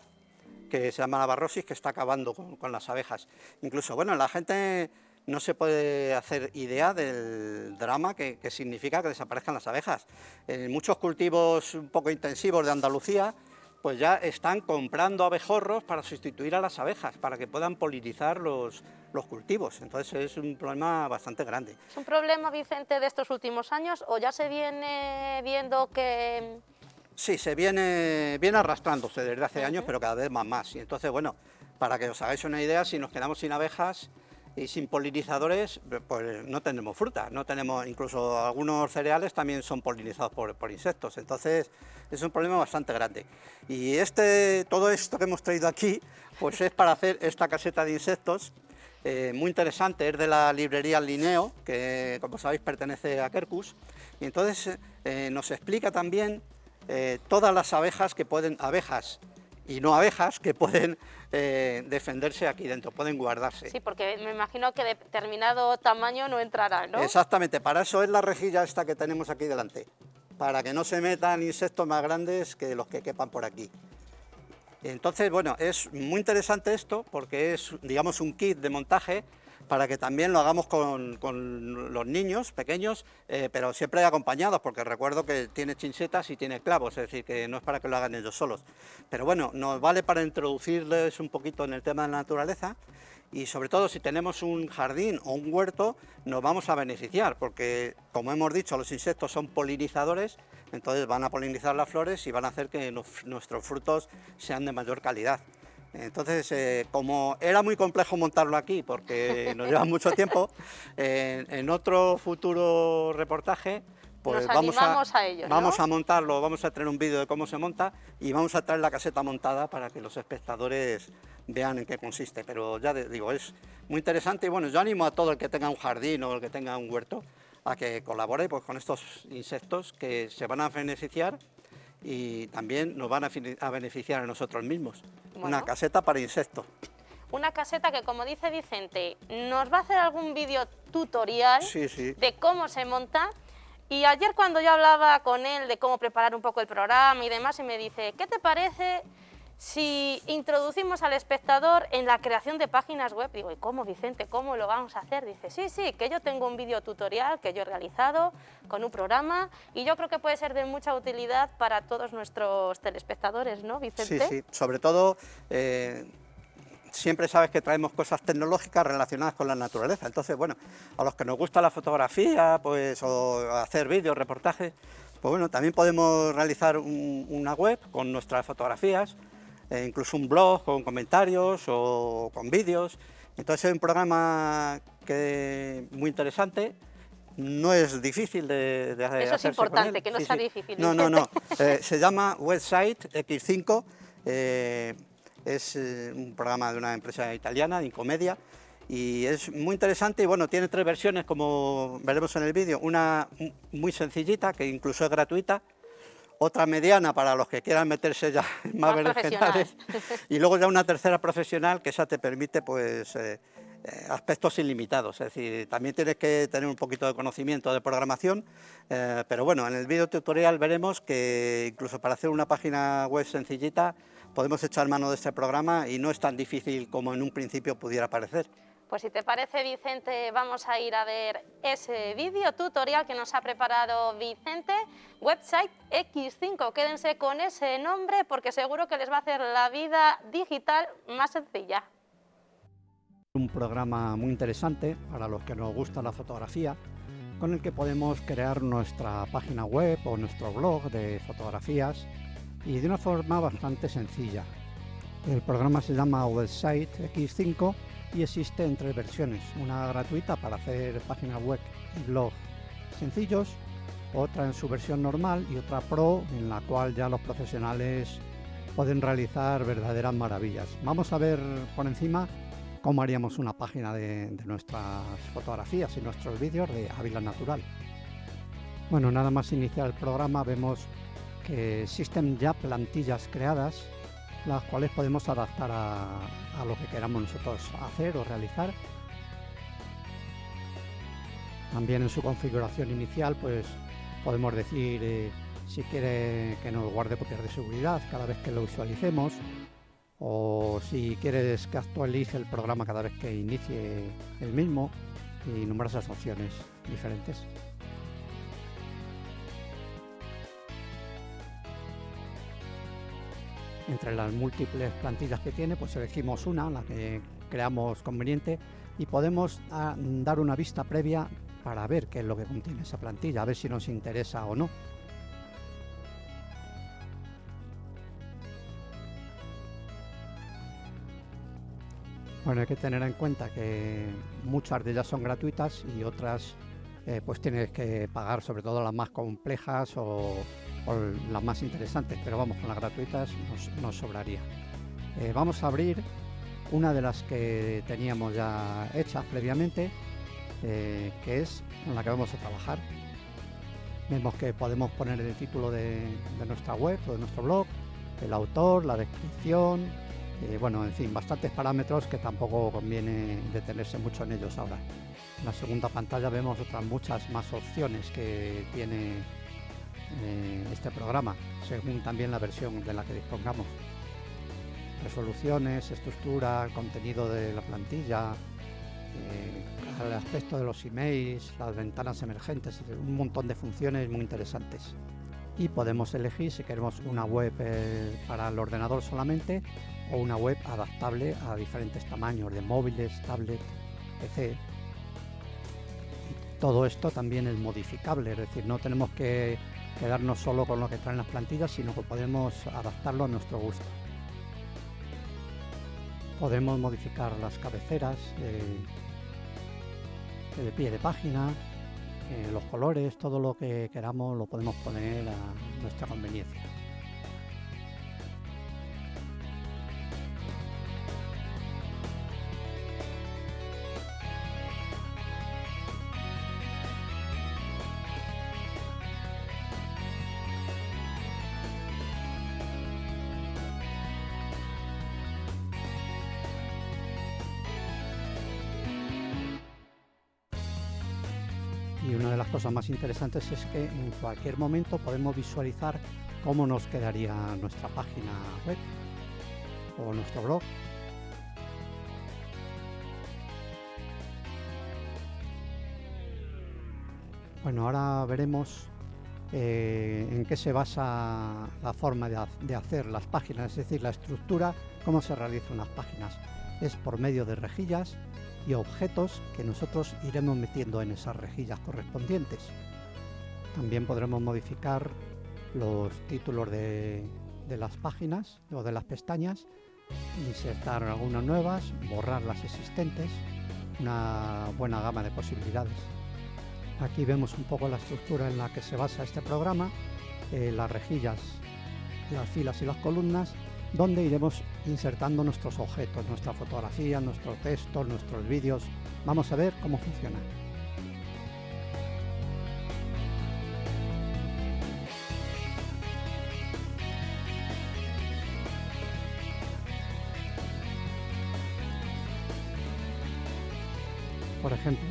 que se llama la barrosis, que está acabando con las abejas. Incluso, bueno, la gente no se puede hacer idea del drama que significa que desaparezcan las abejas. En muchos cultivos un poco intensivos de Andalucía, pues ya están comprando abejorros para sustituir a las abejas, para que puedan polinizar los cultivos. Entonces es un problema bastante grande. ¿Es un problema, Vicente, de estos últimos años o ya se viene viendo que...? Sí, se viene arrastrándose desde hace años, pero cada vez más. Y entonces, bueno, para que os hagáis una idea, si nos quedamos sin abejas y sin polinizadores, pues no tenemos fruta, no tenemos, incluso algunos cereales también son polinizados por insectos. Entonces es un problema bastante grande. Y todo esto que hemos traído aquí, pues es para hacer esta caseta de insectos, muy interesante, es de la librería Linneo, que como sabéis pertenece a Quercus, y entonces nos explica también todas las abejas y no abejas que pueden defenderse aquí dentro, pueden guardarse. Sí, porque me imagino que de determinado tamaño no entrará, ¿no? Exactamente, para eso es la rejilla esta que tenemos aquí delante, para que no se metan insectos más grandes que los que quepan por aquí. Entonces, bueno, es muy interesante esto porque es, digamos, un kit de montaje para que también lo hagamos con los niños pequeños, pero siempre acompañados, porque recuerdo que tiene chinchetas y tiene clavos, es decir, que no es para que lo hagan ellos solos. Pero bueno, nos vale para introducirles un poquito en el tema de la naturaleza y sobre todo si tenemos un jardín o un huerto nos vamos a beneficiar, porque como hemos dicho, los insectos son polinizadores, entonces van a polinizar las flores y van a hacer que nuestros frutos sean de mayor calidad. Entonces, como era muy complejo montarlo aquí, porque nos lleva mucho tiempo, en otro futuro reportaje, pues vamos a montarlo, vamos a traer un vídeo de cómo se monta y vamos a traer la caseta montada para que los espectadores vean en qué consiste. Pero ya digo, es muy interesante y bueno, yo animo a todo el que tenga un jardín o el que tenga un huerto a que colabore pues, con estos insectos que se van a beneficiar y también nos van a beneficiar a nosotros mismos. Bueno. Una caseta para insectos. Una caseta que, como dice Vicente, nos va a hacer algún vídeo tutorial de cómo se monta. Y ayer cuando yo hablaba con él de cómo preparar un poco el programa y demás, y me dice, ¿qué te parece si introducimos al espectador en la creación de páginas web? Digo, ¿y cómo, Vicente? ¿Cómo lo vamos a hacer? Dice, sí, que yo tengo un vídeo tutorial que yo he realizado con un programa y yo creo que puede ser de mucha utilidad para todos nuestros telespectadores, ¿no, Vicente? Sí, sobre todo siempre sabes que traemos cosas tecnológicas relacionadas con la naturaleza, entonces, bueno, a los que nos gusta la fotografía, pues, o hacer vídeos, reportajes, pues bueno, también podemos realizar una web con nuestras fotografías, incluso un blog con comentarios o con vídeos. Entonces es un programa muy interesante, no es difícil de hacer. Eso es importante, que no sea difícil. No, se llama Website X5, es un programa de una empresa italiana, de Incomedia, y es muy interesante y bueno, tiene 3 versiones como veremos en el vídeo, una muy sencillita que incluso es gratuita, otra mediana para los que quieran meterse ya más berenjenales y luego ya una tercera profesional que esa te permite pues aspectos ilimitados, es decir, también tienes que tener un poquito de conocimiento de programación, pero bueno, en el vídeo tutorial veremos que incluso para hacer una página web sencillita podemos echar mano de este programa y no es tan difícil como en un principio pudiera parecer. Pues si te parece, Vicente, vamos a ir a ver ese vídeo tutorial que nos ha preparado Vicente, Website X5. Quédense con ese nombre porque seguro que les va a hacer la vida digital más sencilla. Un programa muy interesante para los que nos gusta la fotografía, con el que podemos crear nuestra página web o nuestro blog de fotografías y de una forma bastante sencilla. El programa se llama Website X5 y existe en 3 versiones, una gratuita para hacer páginas web y blog sencillos, otra en su versión normal y otra Pro en la cual ya los profesionales pueden realizar verdaderas maravillas. Vamos a ver por encima cómo haríamos una página de nuestras fotografías y nuestros vídeos de Ávila Natural. Bueno, nada más iniciar el programa vemos que existen ya plantillas creadas las cuales podemos adaptar a lo que queramos nosotros hacer o realizar. También en su configuración inicial pues podemos decir si quiere que nos guarde copias de seguridad cada vez que lo visualicemos o si quieres que actualice el programa cada vez que inicie el mismo y numerosas opciones diferentes. Entre las múltiples plantillas que tiene, pues elegimos una, la que creamos conveniente, y podemos dar una vista previa para ver qué es lo que contiene esa plantilla, a ver si nos interesa o no. Bueno, hay que tener en cuenta que muchas de ellas son gratuitas y otras pues tienes que pagar, sobre todo las más complejas o las más interesantes, pero vamos, con las gratuitas nos sobraría. Vamos a abrir una de las que teníamos ya hechas previamente, que es en la que vamos a trabajar. Vemos que podemos poner el título de nuestra web o de nuestro blog, el autor, la descripción, bueno, en fin, bastantes parámetros que tampoco conviene detenerse mucho en ellos ahora. En la segunda pantalla vemos otras muchas más opciones que tiene este programa, según también la versión de la que dispongamos. Resoluciones, estructura, contenido de la plantilla, el aspecto de los emails, las ventanas emergentes, un montón de funciones muy interesantes. Y podemos elegir si queremos una web para el ordenador solamente o una web adaptable a diferentes tamaños de móviles, tablet, PC. Y todo esto también es modificable, es decir, no tenemos que quedarnos solo con lo que traen las plantillas, sino que podemos adaptarlo a nuestro gusto. Podemos modificar las cabeceras de pie de página, los colores, todo lo que queramos lo podemos poner a nuestra conveniencia. Y una de las cosas más interesantes es que en cualquier momento podemos visualizar cómo nos quedaría nuestra página web o nuestro blog. Bueno, ahora veremos en qué se basa la forma de hacer las páginas, es decir, la estructura, cómo se realizan las páginas. Es por medio de rejillas y objetos que nosotros iremos metiendo en esas rejillas correspondientes. También podremos modificar los títulos de las páginas o de las pestañas, insertar algunas nuevas, borrar las existentes, una buena gama de posibilidades. Aquí vemos un poco la estructura en la que se basa este programa, las rejillas, las filas y las columnas, donde iremos insertando nuestros objetos, nuestra fotografía, nuestros textos, nuestros vídeos. Vamos a ver cómo funciona. Por ejemplo,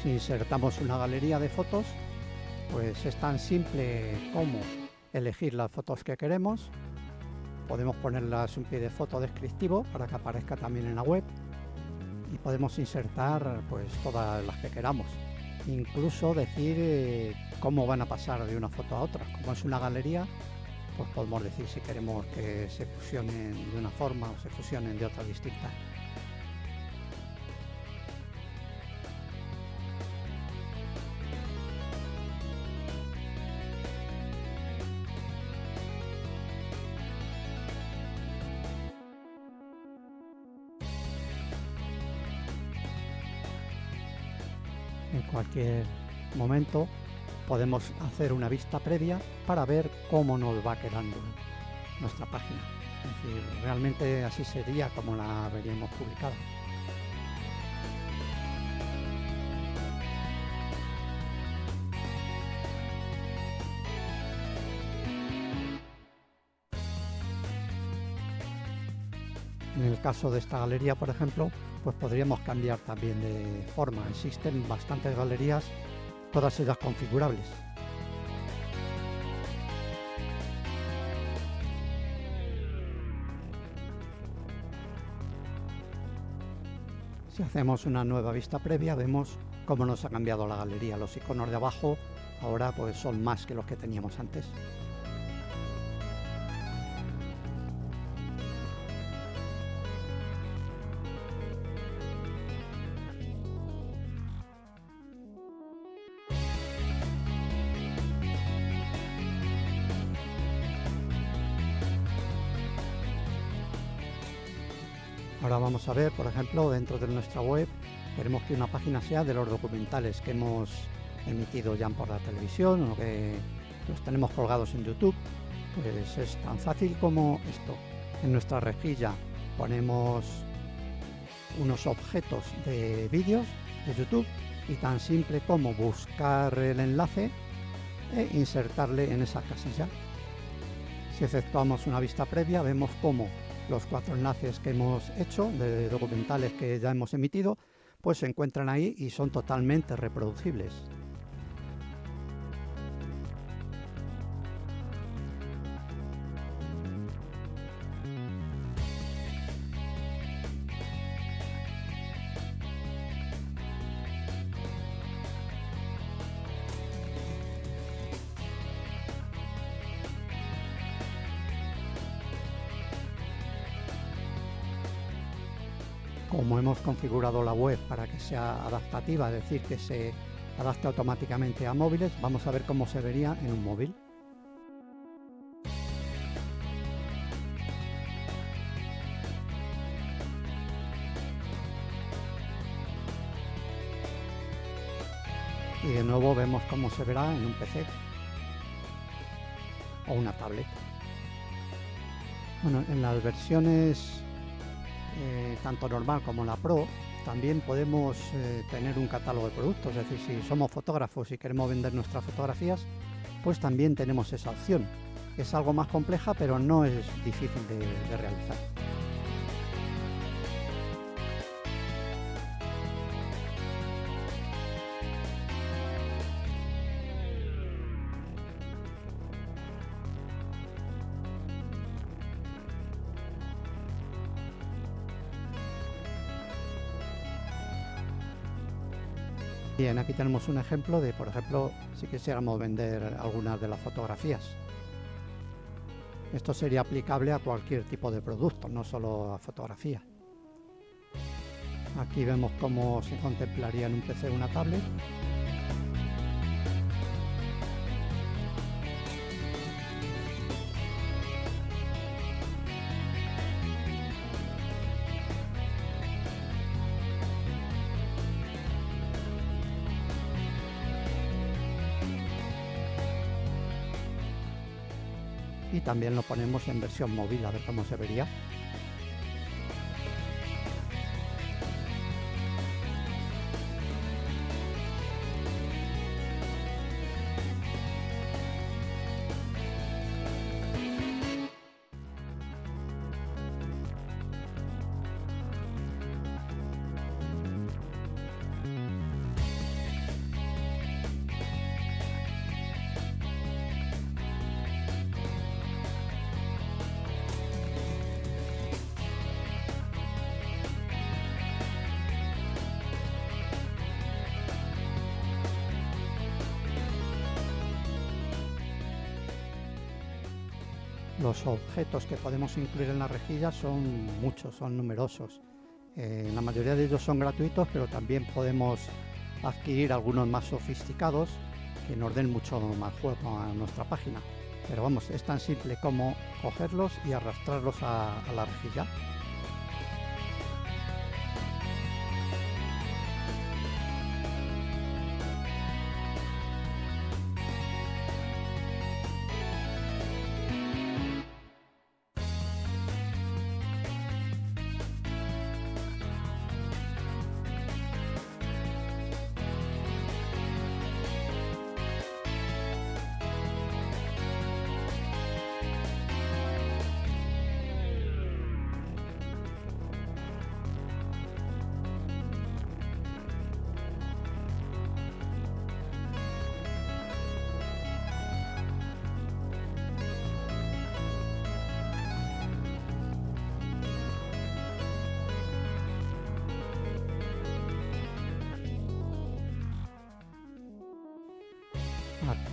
si insertamos una galería de fotos, pues es tan simple como elegir las fotos que queremos. Podemos ponerlas un pie de foto descriptivo para que aparezca también en la web y podemos insertar pues todas las que queramos. Incluso decir cómo van a pasar de una foto a otra. Como es una galería, pues podemos decir si queremos que se fusionen de una forma o se fusionen de otra distinta. En cualquier momento podemos hacer una vista previa para ver cómo nos va quedando nuestra página. Es decir, realmente así sería como la veríamos publicada. En el caso de esta galería, por ejemplo, pues podríamos cambiar también de forma. Existen bastantes galerías, todas ellas configurables. Si hacemos una nueva vista previa, vemos cómo nos ha cambiado la galería. Los iconos de abajo ahora pues son más que los que teníamos antes. Ahora vamos a ver, por ejemplo, dentro de nuestra web, queremos que una página sea de los documentales que hemos emitido ya por la televisión o que los tenemos colgados en YouTube. Pues es tan fácil como esto. En nuestra rejilla ponemos unos objetos de vídeos de YouTube y tan simple como buscar el enlace e insertarle en esa casilla. Si efectuamos una vista previa, vemos cómo los 4 enlaces que hemos hecho, de documentales que ya hemos emitido, pues se encuentran ahí y son totalmente reproducibles. Como hemos configurado la web para que sea adaptativa, es decir, que se adapte automáticamente a móviles, vamos a ver cómo se vería en un móvil. Y de nuevo vemos cómo se verá en un PC o una tablet. Bueno, en las versiones tanto normal como la Pro, también podemos tener un catálogo de productos, es decir, si somos fotógrafos y queremos vender nuestras fotografías, pues también tenemos esa opción. Es algo más compleja, pero no es difícil de realizar. Bien, aquí tenemos un ejemplo de, por ejemplo, si quisiéramos vender algunas de las fotografías. Esto sería aplicable a cualquier tipo de producto, no solo a fotografía. Aquí vemos cómo se contemplaría en un PC o una tablet. Y también lo ponemos en versión móvil, a ver cómo se vería. Los objetos que podemos incluir en la rejilla son muchos, son numerosos. La mayoría de ellos son gratuitos, pero también podemos adquirir algunos más sofisticados que nos den mucho más juego a nuestra página. Pero vamos, es tan simple como cogerlos y arrastrarlos a la rejilla.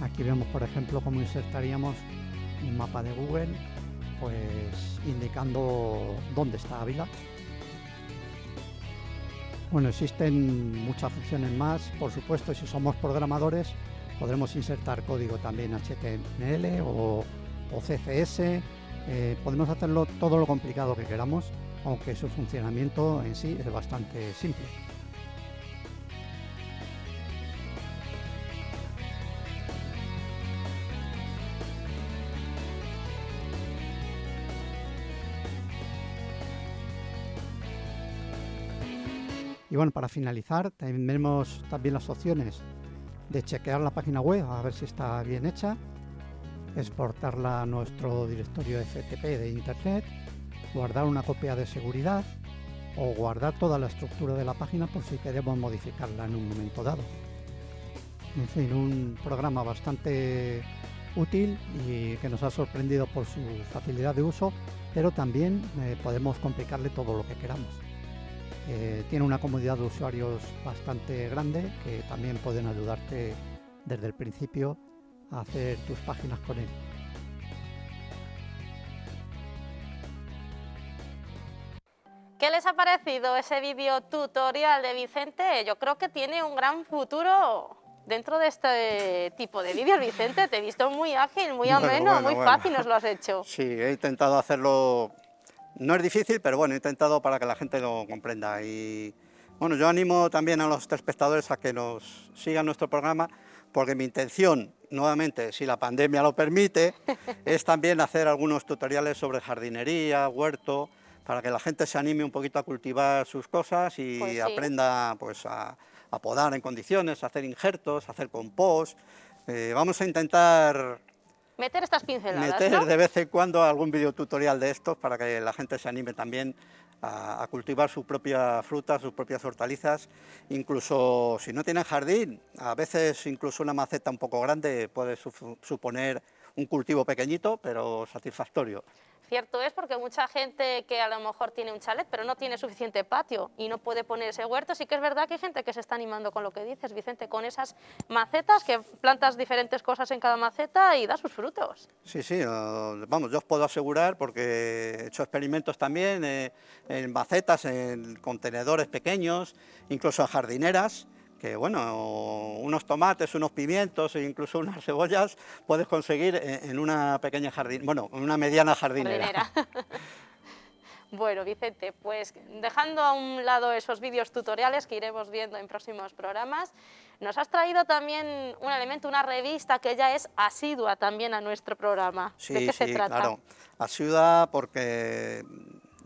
Aquí vemos, por ejemplo, cómo insertaríamos un mapa de Google, pues indicando dónde está Ávila. Bueno, existen muchas funciones más, por supuesto, y si somos programadores podremos insertar código también HTML o CSS. Podemos hacerlo todo lo complicado que queramos, aunque su funcionamiento en sí es bastante simple. Y bueno, para finalizar, tenemos también las opciones de chequear la página web, a ver si está bien hecha, exportarla a nuestro directorio FTP de Internet, guardar una copia de seguridad o guardar toda la estructura de la página por si queremos modificarla en un momento dado. En fin, un programa bastante útil y que nos ha sorprendido por su facilidad de uso, pero también podemos complicarle todo lo que queramos. Tiene una comunidad de usuarios bastante grande que también pueden ayudarte desde el principio a hacer tus páginas con él. ¿Qué les ha parecido ese vídeo tutorial de Vicente? Yo creo que tiene un gran futuro dentro de este tipo de vídeos. Vicente, te he visto muy ágil, muy ameno, muy fácil nos lo has hecho. Sí, he intentado hacerlo, no es difícil, pero bueno, he intentado para que la gente lo comprenda. Y bueno, yo animo también a los telespectadores a que nos sigan nuestro programa, porque mi intención, nuevamente, si la pandemia lo permite, es también hacer algunos tutoriales sobre jardinería, huerto, para que la gente se anime un poquito a cultivar sus cosas y Pues sí, aprenda pues, a podar en condiciones, a hacer injertos, a hacer compost. Vamos a intentar meter estas pinceladas, meter ¿no? de vez en cuando algún videotutorial de estos para que la gente se anime también a cultivar su propia fruta, sus propias hortalizas. Incluso si no tienen jardín, a veces incluso una maceta un poco grande puede suponer un cultivo pequeñito pero satisfactorio. Cierto es, porque mucha gente que a lo mejor tiene un chalet pero no tiene suficiente patio y no puede poner ese huerto, sí que es verdad que hay gente que se está animando con lo que dices, Vicente, con esas macetas, que plantas diferentes cosas en cada maceta y da sus frutos. Sí, sí, vamos, yo os puedo asegurar, porque he hecho experimentos también en macetas, en contenedores pequeños, incluso en jardineras, que bueno, unos tomates, unos pimientos e incluso unas cebollas puedes conseguir en una pequeña en una mediana jardinera. Bueno, Vicente, pues dejando a un lado esos vídeos tutoriales que iremos viendo en próximos programas, nos has traído también un elemento, una revista que ya es asidua también a nuestro programa. Sí, ¿De qué se trata? Claro, asidua porque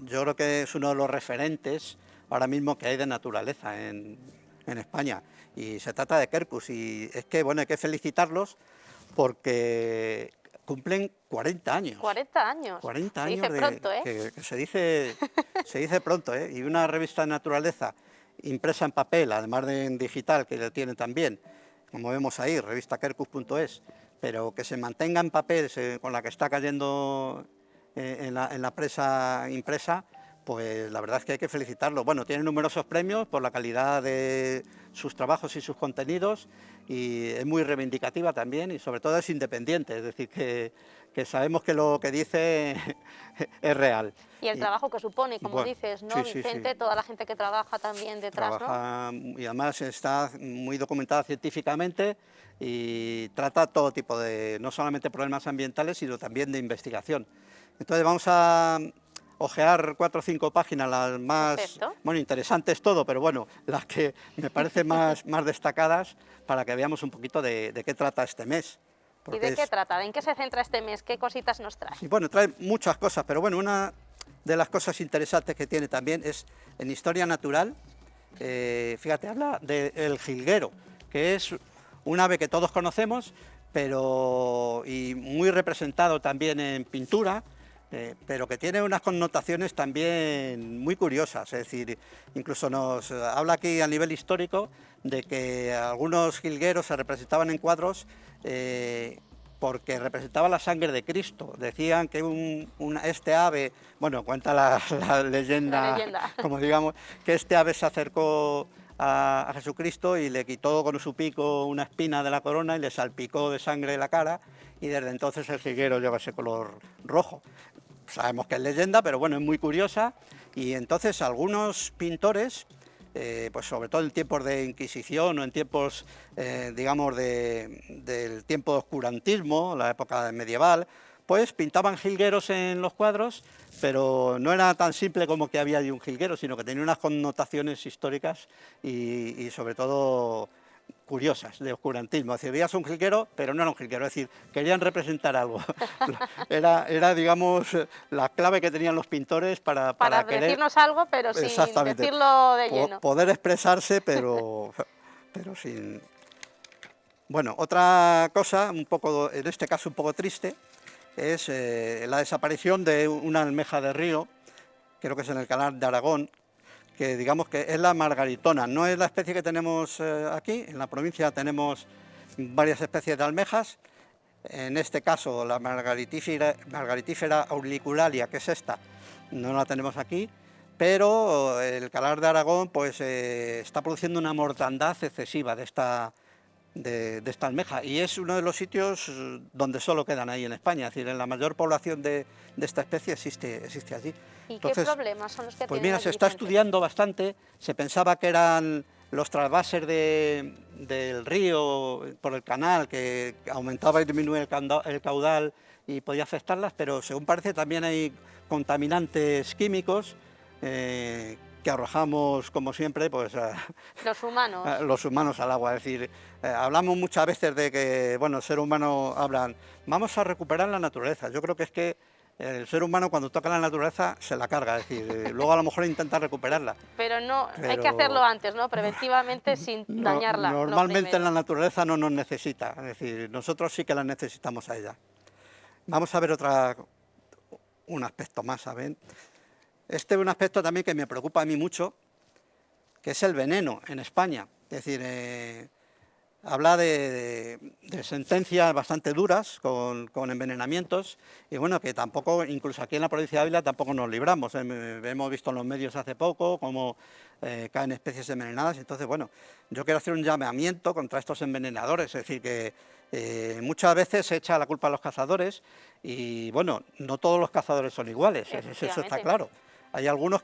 yo creo que es uno de los referentes ahora mismo que hay de naturaleza en España, y se trata de Quercus, y es que bueno, hay que felicitarlos porque cumplen 40 años. 40 años. 40 se años dice pronto, ¿eh? que se dice pronto, ¿eh? Y una revista de naturaleza impresa en papel, además de en digital, que lo tiene también, como vemos ahí, revistaquercus.es, pero que se mantenga en papel, con la que está cayendo en la prensa impresa, pues la verdad es que hay que felicitarlo. Bueno, tiene numerosos premios por la calidad de sus trabajos y sus contenidos, y es muy reivindicativa también, y sobre todo es independiente, es decir, que sabemos que lo que dice es real. Y el trabajo que supone, como bueno, dices, ¿no, sí, Vicente? sí. Toda la gente que trabaja también detrás, Trabaja, ¿no? y además está muy documentada científicamente y trata todo tipo de, no solamente problemas ambientales, sino también de investigación. Entonces vamos a ojear 4 o 5 páginas, las más, Perfecto. bueno, interesantes todo, pero bueno, las que me parecen más destacadas, para que veamos un poquito de qué trata este mes. ¿Y de qué trata? ¿En qué se centra este mes? ¿Qué cositas nos trae? Y bueno, trae muchas cosas, pero bueno, una de las cosas interesantes que tiene también es en historia natural. Fíjate, habla del jilguero, que es un ave que todos conocemos, y muy representado también en pintura, pero que tiene unas connotaciones también muy curiosas. Es decir, incluso nos habla aquí a nivel histórico de que algunos jilgueros se representaban en cuadros porque representaba la sangre de Cristo. Decían que este ave, bueno, cuenta la leyenda, como digamos, que este ave se acercó a Jesucristo y le quitó con su pico una espina de la corona y le salpicó de sangre la cara, y desde entonces el jilguero lleva ese color rojo. Sabemos que es leyenda, pero bueno, es muy curiosa, y entonces algunos pintores, pues sobre todo en tiempos de Inquisición o en tiempos, digamos, del tiempo de oscurantismo, la época medieval, pues pintaban jilgueros en los cuadros, pero no era tan simple como que había allí un jilguero, sino que tenía unas connotaciones históricas y sobre todo curiosas, de oscurantismo. Es decir, veías un jilguero, pero no era un jilguero, es decir, querían representar algo. Era, digamos, la clave que tenían los pintores para querer decirnos algo, pero sin decirlo de lleno. Poder expresarse, pero sin... Bueno, otra cosa, un poco, en este caso un poco triste, es la desaparición de una almeja de río, creo que es en el canal de Aragón, que digamos que es la margaritona. No es la especie que tenemos aquí, en la provincia tenemos varias especies de almejas. En este caso la margaritífera auricularia, que es esta, no la tenemos aquí, pero el Calar de Aragón pues está produciendo una mortandad excesiva de esta almeja, y es uno de los sitios donde solo quedan ahí en España, es decir, en la mayor población de esta especie existe allí. ¿Y Entonces, qué problemas son los que pues tienen mira, allí, se está Vicente? estudiando bastante, se pensaba que eran los trasvases del río por el canal, que aumentaba y disminuía el caudal y podía afectarlas, pero según parece también hay contaminantes químicos que arrojamos, como siempre, pues Los humanos. los humanos al agua. Es decir, hablamos muchas veces de que, bueno, el ser humano hablan, vamos a recuperar la naturaleza. Yo creo que es que el ser humano cuando toca la naturaleza se la carga, es decir, luego a lo mejor intenta recuperarla. Pero no, hay que Pero hacerlo antes, ¿no? Preventivamente, sin dañarla. lo Normalmente primero. la naturaleza no nos necesita, es decir, nosotros sí que la necesitamos a ella. Vamos a ver un aspecto más, ¿saben? Este es un aspecto también que me preocupa a mí mucho, que es el veneno en España. Es decir, habla de sentencias bastante duras con envenenamientos, y bueno, que tampoco, incluso aquí en la provincia de Ávila tampoco nos libramos. Hemos visto en los medios hace poco cómo caen especies envenenadas. Entonces, bueno, yo quiero hacer un llamamiento contra estos envenenadores, es decir, que muchas veces se echa la culpa a los cazadores, y bueno, no todos los cazadores son iguales, eso está claro. Hay algunos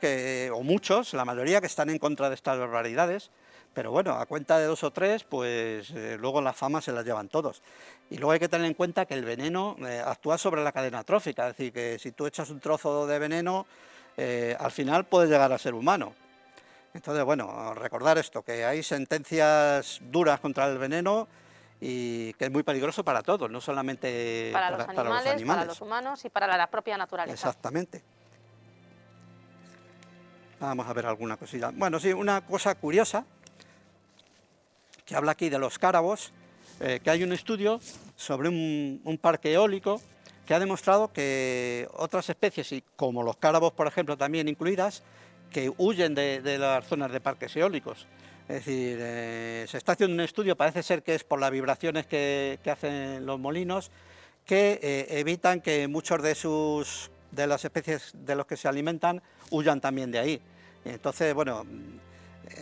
o muchos, la mayoría, que están en contra de estas barbaridades, pero bueno, a cuenta de 2 o 3, pues luego la fama se las llevan todos. Y luego hay que tener en cuenta que el veneno actúa sobre la cadena trófica, es decir, que si tú echas un trozo de veneno, al final puede llegar a ser humano. Entonces, bueno, recordar esto, que hay sentencias duras contra el veneno y que es muy peligroso para todos, no solamente para los animales, para los humanos y para la propia naturaleza. Exactamente. Vamos a ver alguna cosilla. Bueno, sí, una cosa curiosa, que habla aquí de los cárabos, que hay un estudio sobre un parque eólico que ha demostrado que otras especies, y como los cárabos, por ejemplo, también incluidas, que huyen de las zonas de parques eólicos. Es decir, se está haciendo un estudio, parece ser que es por las vibraciones que hacen los molinos, que evitan que muchos de las especies de los que se alimentan huyan también de ahí. Entonces, bueno,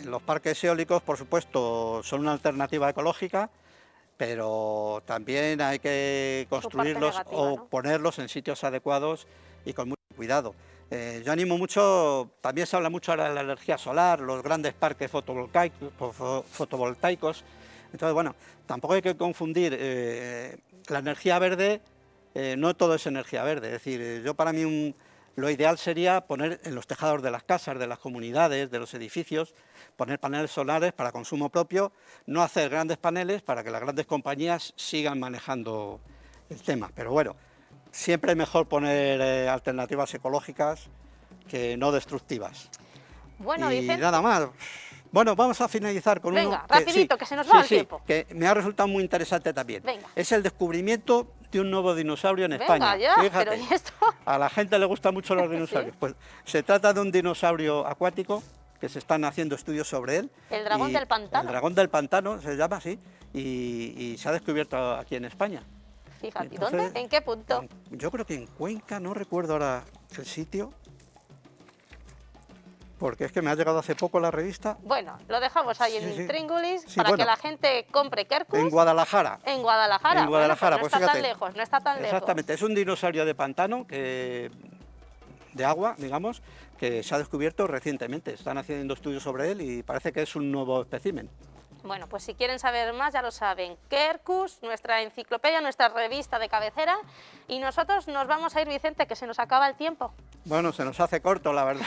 los parques eólicos, por supuesto, son una alternativa ecológica, pero también hay que construirlos o ponerlos en sitios adecuados y con mucho cuidado. Yo animo mucho, también se habla mucho ahora de la energía solar, los grandes parques fotovoltaicos. Entonces, bueno, tampoco hay que confundir la energía verde, no todo es energía verde. Es decir, yo para mí lo ideal sería poner en los tejados de las casas, de las comunidades, de los edificios, poner paneles solares para consumo propio, no hacer grandes paneles para que las grandes compañías sigan manejando el tema. Pero bueno, siempre es mejor poner alternativas ecológicas que no destructivas. Bueno, y Vicente, nada más. Bueno, vamos a finalizar con venga, uno rapidito, que se nos va el tiempo. Que me ha resultado muy interesante también. Venga. Es el descubrimiento de un nuevo dinosaurio en España. Ya, fíjate, pero ¿y esto? a la gente le gustan mucho los dinosaurios. ¿Sí? Pues se trata de un dinosaurio acuático, que se están haciendo estudios sobre él. El dragón del pantano. El dragón del pantano se llama así, y se ha descubierto aquí en España. Fíjate, entonces, ¿dónde? ¿En qué punto? Yo creo que en Cuenca, no recuerdo ahora el sitio, porque es que me ha llegado hace poco la revista. Bueno, lo dejamos ahí en Intríngulis para que la gente compre quercus. En Guadalajara. En Guadalajara. En Guadalajara, bueno, pues no está tan lejos, no está tan lejos. Exactamente, es un dinosaurio de pantano, de agua, digamos, que se ha descubierto recientemente. Están haciendo estudios sobre él y parece que es un nuevo espécimen. Bueno, pues si quieren saber más, ya lo saben, Quercus, nuestra enciclopedia, nuestra revista de cabecera, y nosotros nos vamos a ir, Vicente, que se nos acaba el tiempo. Bueno, se nos hace corto, la verdad.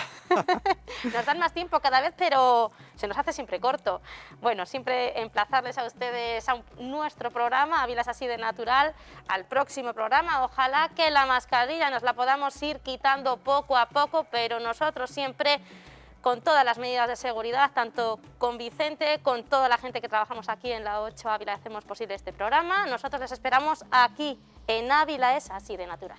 Nos dan más tiempo cada vez, pero se nos hace siempre corto. Bueno, siempre emplazarles a ustedes a nuestro programa, Ávila es así de natural, al próximo programa. Ojalá que la mascarilla nos la podamos ir quitando poco a poco, pero nosotros siempre con todas las medidas de seguridad, tanto con Vicente, con toda la gente que trabajamos aquí en la 8 Ávila, hacemos posible este programa. Nosotros les esperamos aquí, en Ávila es así de natural.